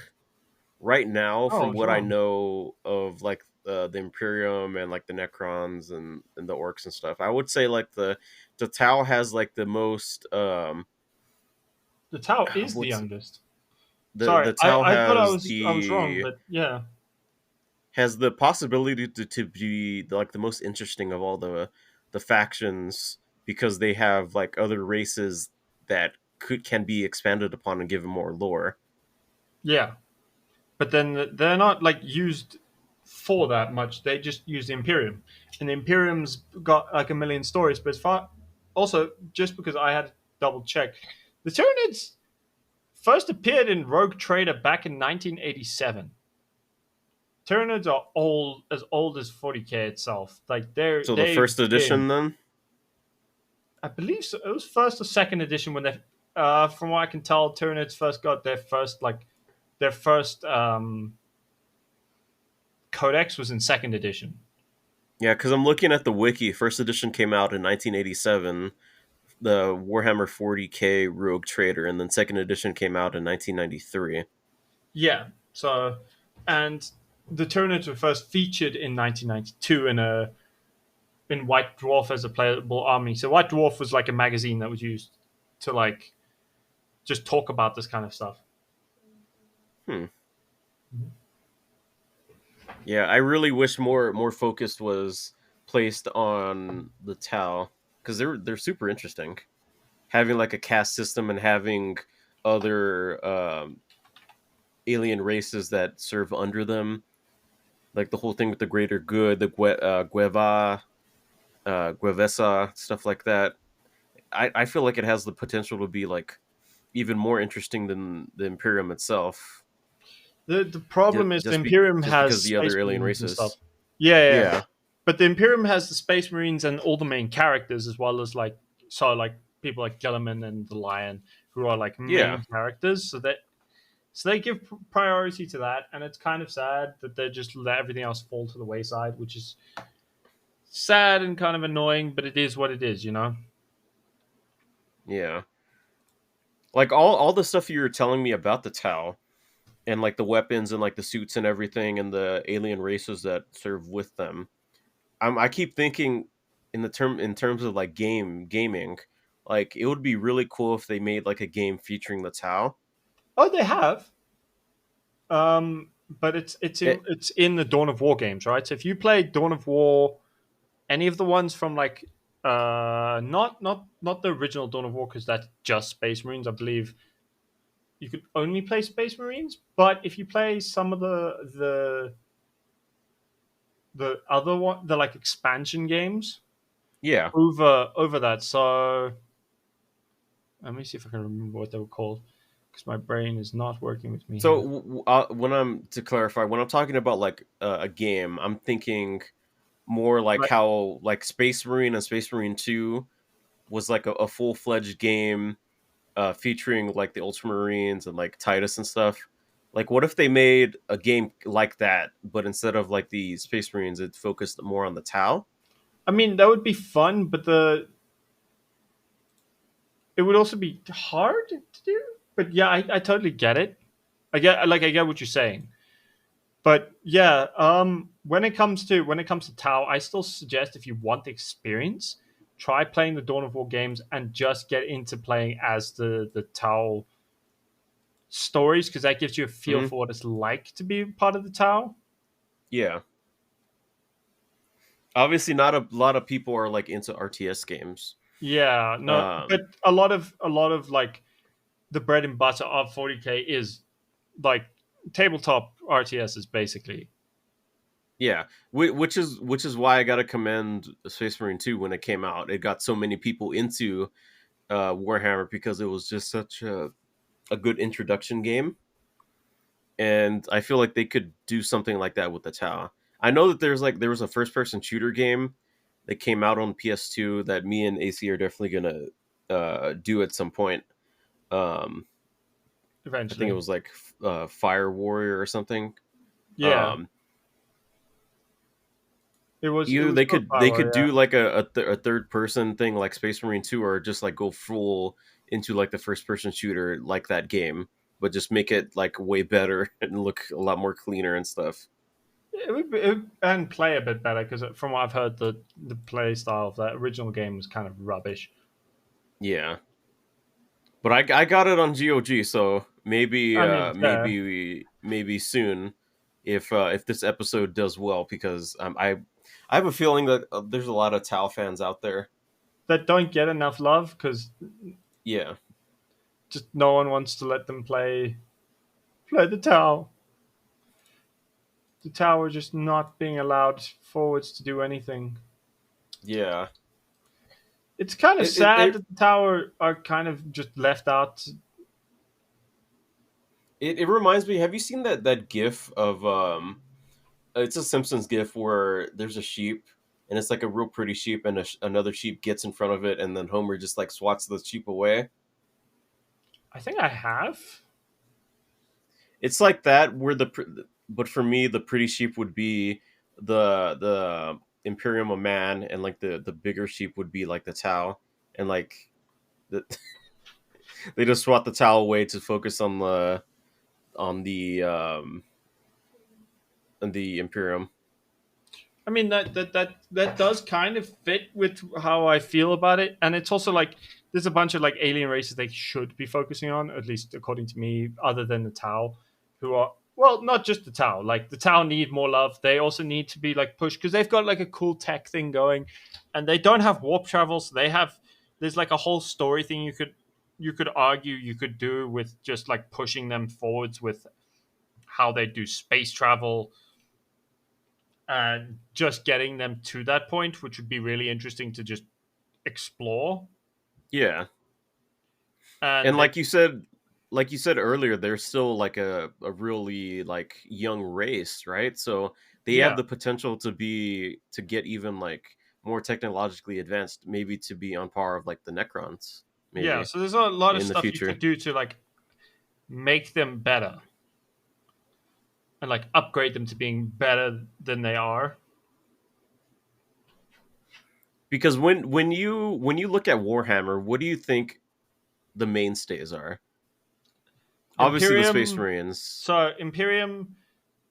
right now, oh, from what I sure. know of like the Imperium and like the Necrons and the Orcs and stuff, I would say like the Tau has like the most The Tau is the what's youngest. the Sorry, Tau I thought I was wrong, but yeah. has the possibility to be like the most interesting of all the factions because they have like other races that can be expanded upon and given more lore. Yeah. But then they're not like used for that much. They just use the Imperium. And the Imperium's got like a million stories, but as far, also, just because I had to double check, the Tyranids first appeared in Rogue Trader back in 1987. Tyranids are old as 40k itself. Like So the they've first been, edition then. I believe so, it was first or second edition when they, from what I can tell, Tyranids first got their first Codex was in second edition. Yeah, because I'm looking at the wiki. First edition came out in 1987, the Warhammer 40K Rogue Trader, and then second edition came out in 1993. Yeah. So, and the Tyranids were first featured in 1992 in White Dwarf as a playable army. So White Dwarf was like a magazine that was used to like just talk about this kind of stuff. Hmm. Yeah, I really wish more focus was placed on the Tau because they're super interesting. Having like a caste system and having other alien races that serve under them, like the whole thing with the greater good, the Gueva, Guevesa, stuff like that. I feel like it has the potential to be like even more interesting than the Imperium itself. The problem is the Imperium Just has because the Space other alien Marines and stuff. races. Yeah, yeah. Yeah, But the Imperium has the Space Marines and all the main characters, as well as like people like Gilliman and the Lion, who are like yeah, main characters. So they give priority to that, and it's kind of sad that they just let everything else fall to the wayside, which is sad and kind of annoying. But it is what it is, you know. yeah. Like all the stuff you were telling me about the Tau and like the weapons and like the suits and everything and the alien races that serve with them. I keep thinking in terms of like gaming, like it would be really cool if they made like a game featuring the Tau. Oh, they have. But It, it's in the Dawn of War games, right? So if you play Dawn of War, any of the ones from like not the original Dawn of War, because that's just Space Marines. I believe you could only play Space Marines. But if you play some of the other one, the like expansion games yeah. over that. So let me see if I can remember what they were called, because my brain is not working with me So here. when I'm to clarify, when I'm talking about like a game, I'm thinking more like Right. how like Space Marine and Space Marine 2 was like a full-fledged game featuring like the Ultramarines and like Titus and stuff. Like, what if they made a game like that, but instead of like the Space Marines, it focused more on the Tau? I mean, that would be fun, but the it would also be hard to do. But yeah, I totally get it. I get what you're saying. But yeah, when it comes to Tau, I still suggest if you want the experience, try playing the Dawn of War games and just get into playing as the Tau stories, because that gives you a feel Hmm. for what it's like to be part of the Tau. Yeah. Obviously, not a lot of people are like into RTS games. Yeah, no, but Um, a lot of like the bread and butter of 40K is like tabletop RTSs basically. yeah, which is why I got to commend Space Marine 2 when it came out. It got so many people into Warhammer because it was just such a good introduction game, and I feel like they could do something like that with the Tau. I know that there was a first person shooter game that came out on PS2 that me and AC are definitely gonna do at some point. Um, I think it Eventually. was like Fire Warrior or something. Yeah, Um, it Either was called they Power. could Yeah. do like a third person thing like Space Marine 2, or just like go full into like the first person shooter like that game, but just make it like way better and look a lot more cleaner and stuff. And play a bit better, because from what I've heard, the play style of that original game was kind of rubbish. Yeah. But I got it on GOG, so I mean, fair. maybe soon if this episode does well, because I have a feeling that there's a lot of Tau fans out there. That don't get enough love because Yeah. just no one wants to let them play the Tau. The Tau are just not being allowed forwards to do anything. Yeah. It's kind of It it, sad it that the Tau are kind of just left out. it reminds me, have you seen that gif of it's a Simpsons gif where there's a sheep and it's like a real pretty sheep, and another sheep gets in front of it, and then Homer just like swats the sheep away. I think I have. It's like that where but for me, the pretty sheep would be the Imperium of Man, and like the bigger sheep would be like the Tau, and like the, they just swat the Tau away to focus on the Imperium. I mean that does kind of fit with how I feel about it, and it's also like there's a bunch of like alien races they should be focusing on, at least according to me, other than the Tau, who are well, not just the Tau. Like the Tau need more love. They also need to be like pushed because they've got like a cool tech thing going, and they don't have warp travel, so they have there's like a whole story thing you could argue you could do with just like pushing them forwards with how they do space travel and just getting them to that point, which would be really interesting to just explore. Yeah, And and they, like you said earlier, they're still like a really like young race, right? So they have yeah, the potential to get even like more technologically advanced, maybe to be on par of like the Necrons, yeah. maybe So there's a lot of in the stuff you could future. do to like make them better and like upgrade them to being better than they are. Because when you look at Warhammer, what do you think the mainstays are? Obviously, the Space Imperium, Marines. so Imperium,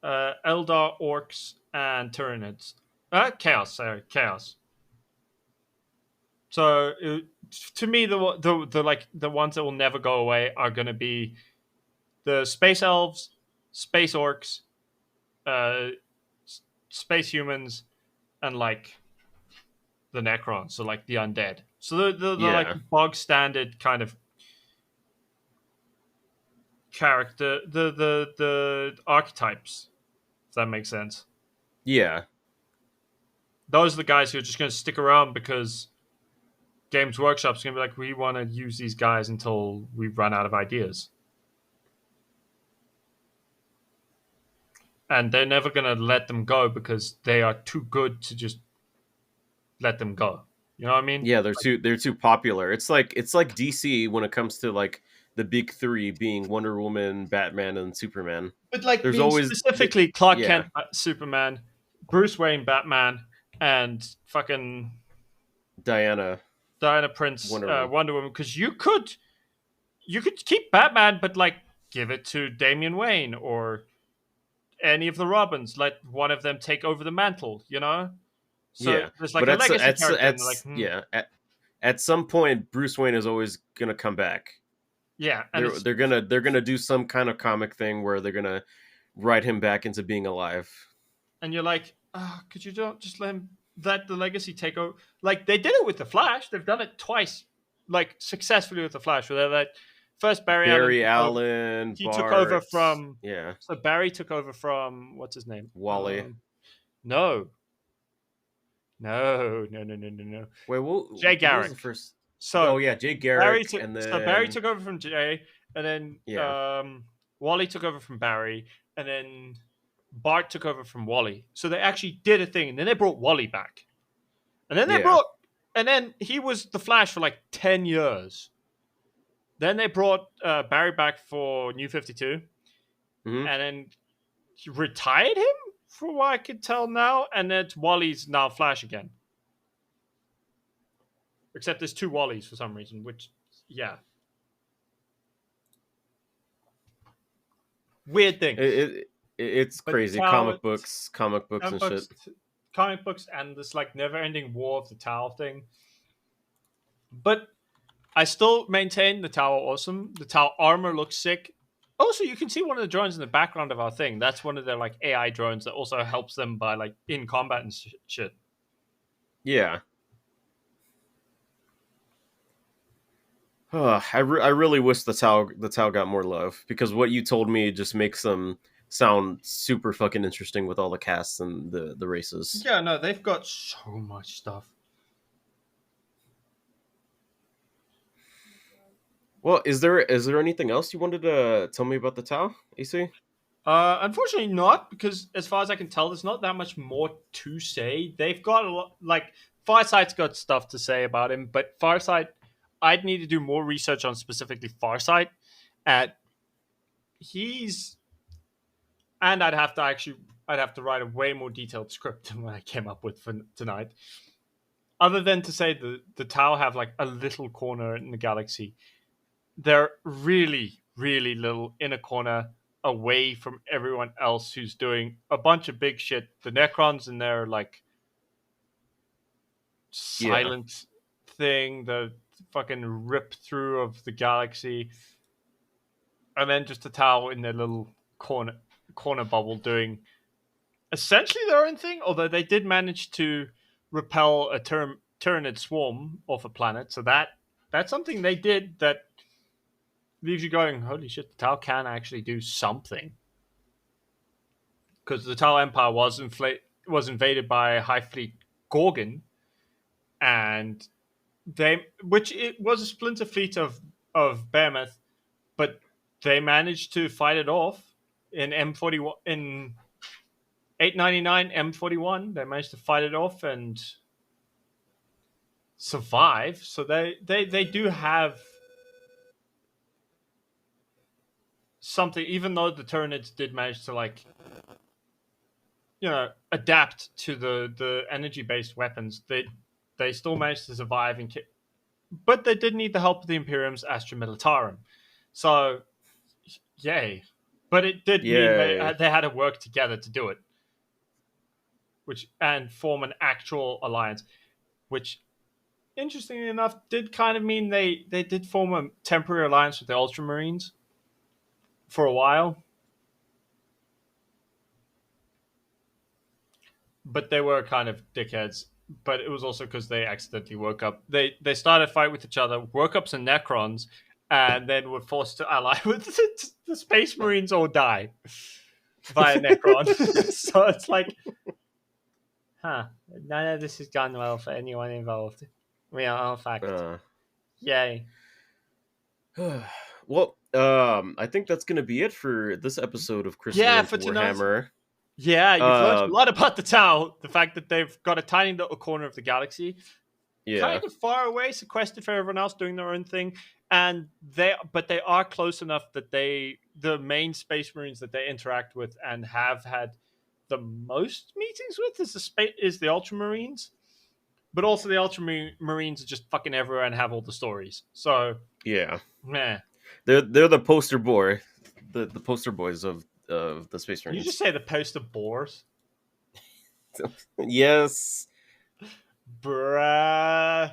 Eldar, Orcs, and Tyranids. Chaos, sorry, Chaos. So to me, the like the ones that will never go away are going to be the Space Elves, Space Orcs, uh, space humans, and like the Necrons, so like the undead. So the like Yeah, bog standard kind of character, the archetypes. If that makes sense. yeah, Those are the guys who are just going to stick around because Games Workshop's going to be like, we want to use these guys until we run out of ideas, and they're never going to let them go because they are too good to just let them go. You know what I mean? yeah. They're too popular. It's like DC when it comes to like the big three being Wonder Woman, Batman, and Superman. But like There's being always specifically Clark yeah, Kent, Superman, Bruce Wayne, Batman, and fucking Diana, Diana Prince, Wonder Woman. Wonder Woman, because you could keep Batman, but like give it to Damian Wayne or any of the Robins. Let one of them take over the mantle. You know, so Yeah, there's like but a legacy character, and they're like, yeah, at some point, Bruce Wayne is always gonna come back. yeah, and They're it's they're gonna they're gonna do some kind of comic thing where they're gonna write him back into being alive. and you're like, could you don't just let the legacy take over? Like they did it with the Flash. They've done it twice, like successfully with the Flash. Where they're like, first Barry Allen Barry took over, Allen, he took over Bart, from. yeah, So Barry took over from what's his name? Wally. No, no. Wait, Jay what was the Garrick. first? So Oh yeah, Jay Barry Garrick, took. and So Barry then took over from Jay, and then yeah, Wally took over from Barry, and then Bart took over from Wally. So they actually did a thing, and then they brought Wally back, and then they yeah, brought, and then he was the Flash for like 10 years. Then they brought Barry back for New 52, hmm and then he retired him, from what I could tell now, and then Wally's now Flash again. Except there's two Wallys for some reason, which yeah, weird thing. it's But the crazy. Tau, Comic books comic and shit. books, comic books, and this like never-ending war of the Tau thing. But I still maintain the Tau are awesome. The Tau armor looks sick. Also, you can see one of the drones in the background of our thing. That's one of their like AI drones that also helps them by like in combat and shit. Yeah. I really wish the Tau got more love, because what you told me just makes them sound super fucking interesting with all the casts and the races. Yeah, no, they've got so much stuff. Well, is there anything else you wanted to tell me about the Tau, AC? Unfortunately, not because as far as I can tell, there's not that much more to say. They've got a lot, like Farsight's got stuff to say about him, but Farsight, I'd need to do more research on specifically Farsight. At he's, and I'd have to write a way more detailed script than what I came up with for tonight. Other than to say the Tau have like a little corner in the galaxy, they're really, really little in a corner away from everyone else who's doing a bunch of big shit. The Necrons in their like Yeah. silent thing, the fucking rip through of the galaxy, and then just the Tau in their little corner bubble doing essentially their own thing. Although they did manage to repel a Tyranid swarm off a planet, so that's something they did that leaves you going, holy shit, the Tau can actually do something. Because the Tau Empire was invaded by High Fleet Gorgon, and which it was a splinter fleet of Behemoth, but they managed to fight it off in M41 in 899 M41. They managed to fight it off and survive. So they do have something, even though the Tyranids did manage to like adapt to the energy based weapons. They still managed to survive but they did need the help of the Imperium's Astra Militarum. So yay. But it did mean Yay. they had to work together to do it, and form an actual alliance, which interestingly enough did kind of mean they did form a temporary alliance with the Ultramarines for a while. But they were kind of dickheads. But it was also because they accidentally woke up. They started a fight with each other, woke up some Necrons, and then were forced to ally with the Space Marines or die via Necron. So it's like, none of this has gone well for anyone involved. We are all fucked. Yay. Well, I think that's gonna be it for this episode of Chris Yeah, Learns for tonight. Warhammer. Yeah, you've learned a lot about the Tau. The fact that they've got a tiny little corner of the galaxy, Yeah. kind of far away, sequestered for everyone else doing their own thing, and they are close enough that the main Space Marines that they interact with and have had the most meetings with is the Ultramarines, but also the Ultramarines are just fucking everywhere and have all the stories. So Yeah. meh. They're the poster boy, the poster boys of the Space Marines. You just say the poster bores. Yes. Bruh.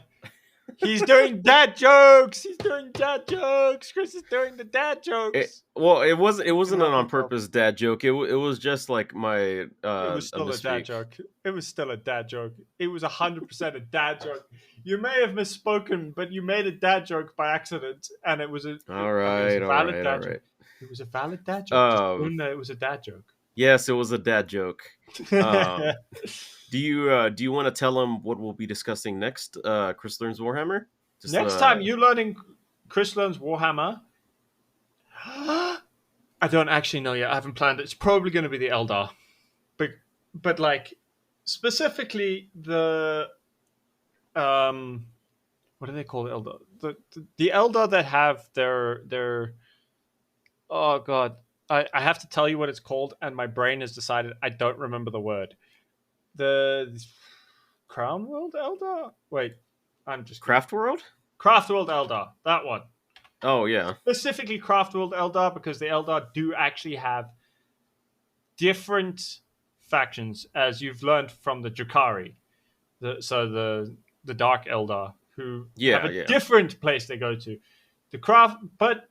He's doing dad jokes. He's doing dad jokes. Chris is doing the dad jokes. It wasn't an on purpose dad joke. It was just like my it was still a dad joke. It was still a dad joke. It was 100% a dad joke. You may have misspoken, but you made a dad joke by accident, and it was a valid dad joke. It was a valid dad joke. It was a dad joke. Yes, it was a dad joke. Do you want to tell them what we'll be discussing next? Chris Learns Warhammer. Next time you're learning Chris Learns Warhammer. I don't actually know yet. I haven't planned it. It's probably going to be the Eldar, but like specifically the what do they call the Eldar? The Eldar that have their oh god, I have to tell you what it's called, and my brain has decided I don't remember the word. The Crown World Eldar? Wait, I'm just Craft World? Craft World Eldar, that one. Oh yeah. Specifically Craft World Eldar, because the Eldar do actually have different factions, as you've learned from the Drakari. The Dark Eldar, who have a different place they go to. But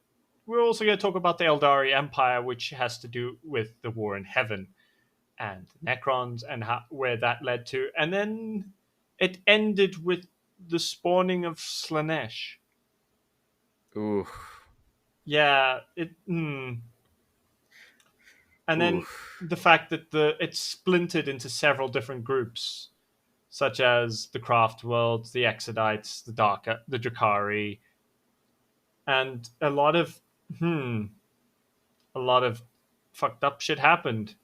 we're also going to talk about the Eldari Empire, which has to do with the war in heaven and Necrons and where that led to. And then it ended with the spawning of Slaanesh. Ooh. Yeah, and then the fact that it's splintered into several different groups, such as the Craft Worlds, the Exodites, the Drakari, and a lot of fucked up shit happened.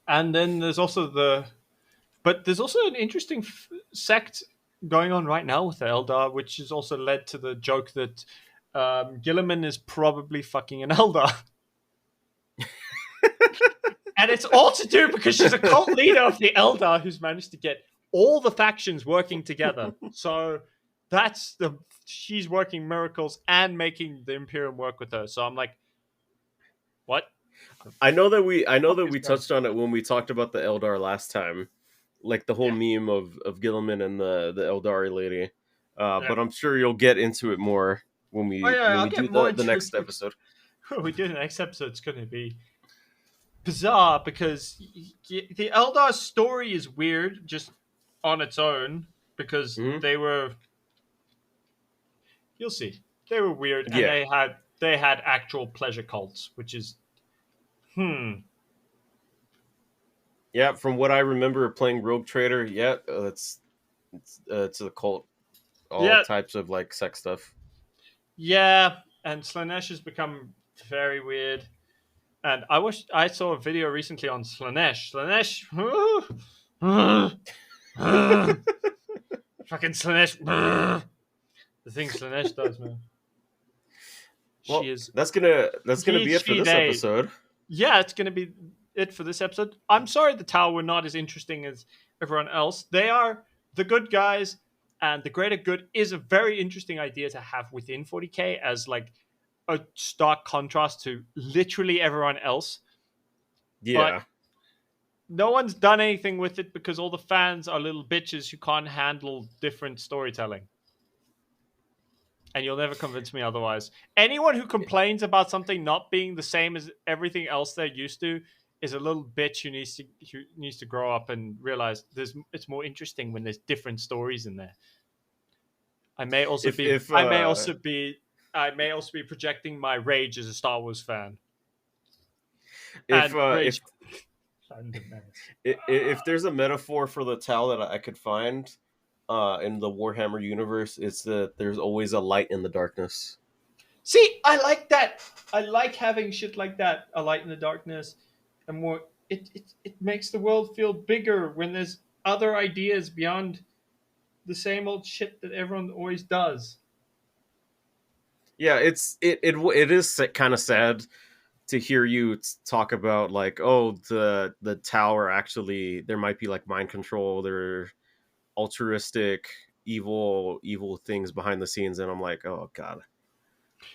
And then there's also there's also an interesting sect going on right now with the Eldar, which has also led to the joke that Gilliman is probably fucking an Eldar. And it's all to do because she's a cult leader of the Eldar who's managed to get all the factions working together. So she's working miracles and making the Imperium work with her. So I'm like, what? I know Fuck that is we going touched on it when we talked about the Eldar last time, like the whole Yeah. meme of Gilliman and the Eldari lady. Yeah. But I'm sure you'll get into it more Oh yeah, when I'll we do get more the into it next because episode. when we do the next episode, it's going to be bizarre because the Eldar story is weird just on its own because Hmm. you'll see, they were weird and Yeah, they had actual pleasure cults, which is yeah. From what I remember playing Rogue Trader, yeah, it's a cult, all yeah, types of like sex stuff. yeah, and Slanesh has become very weird. And I saw a video recently on Slanesh. Slanesh, fucking Slanesh, the thing Slanesh does, man. She Well, is that's gonna he, be it for she, this they. episode. Yeah, it's going to be it for this episode. I'm sorry the Tau were not as interesting as everyone else. They are the good guys, and the greater good is a very interesting idea to have within 40k as like a stark contrast to literally everyone else. But Yeah, no one's done anything with it because all the fans are little bitches who can't handle different storytelling. And you'll never convince me otherwise. Anyone who complains about something not being the same as everything else they're used to is a little bitch who needs to grow up and realize it's more interesting when there's different stories in there. I may also if be if I may also be I may also be projecting my rage as a Star Wars fan if and uh, rage. if if there's a metaphor for the Tau that I could find in the Warhammer universe, it's that there's always a light in the darkness. See, I like that. I like having shit like that. A light in the darkness, and more. It makes the world feel bigger when there's other ideas beyond the same old shit that everyone always does. Yeah, it is kind of sad to hear you talk about like, oh, the tower actually there might be like mind control, there are altruistic evil things behind the scenes, and I'm like, oh god,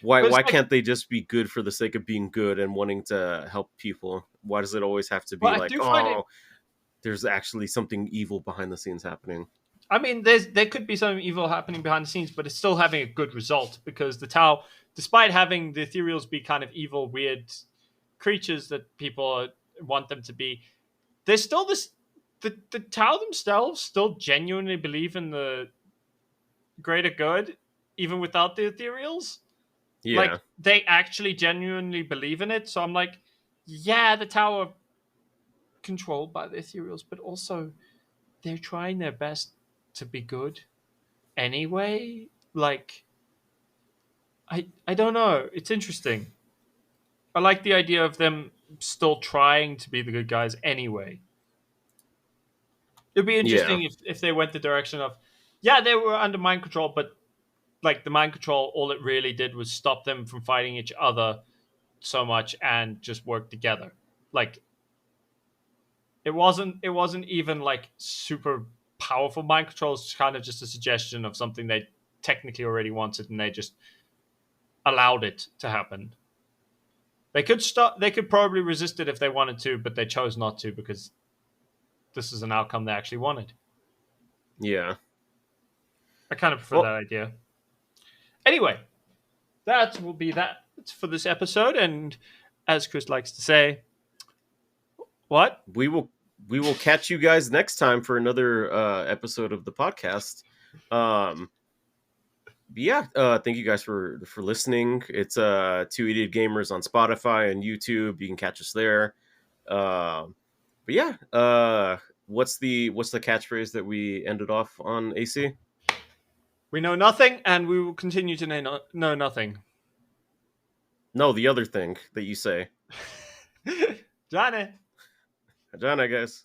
But it's why like, can't they just be good for the sake of being good and wanting to help people? Why does it always have to well, be I like, do find it. oh, there's actually something evil behind the scenes happening? I mean, there could be something evil happening behind the scenes, but it's still having a good result because the Tau, despite having the ethereals be kind of evil, weird creatures that people want them to be, there's still this. The Tau themselves still genuinely believe in the greater good, even without the ethereals. Like Yeah, they actually genuinely believe in it. So I'm like, yeah, the tower controlled by the ethereals, but also they're trying their best to be good anyway. Like I don't know. It's interesting. I like the idea of them still trying to be the good guys anyway. It'd be yeah, interesting if they went the direction of, yeah, they were under mind control, but like the mind control, all it really did was stop them from fighting each other so much and just work together. Like it wasn't even like super powerful mind control. It's kind of just a suggestion of something they technically already wanted, and they just allowed it to happen. They could stop. They could probably resist it if they wanted to, but they chose not to because this is an outcome they actually wanted. yeah. I kind of prefer Well, that idea. Anyway, that will be that for this episode. And as Chris likes to say, what? we will catch you guys next time for another episode of the podcast. Um, yeah, thank you guys for listening. It's Two Idiot Gamers on Spotify and YouTube. You can catch us there. But yeah, what's the catchphrase that we ended off on, AC? We know nothing, and we will continue to know nothing. No, the other thing that you say. Johnny. John, I guess.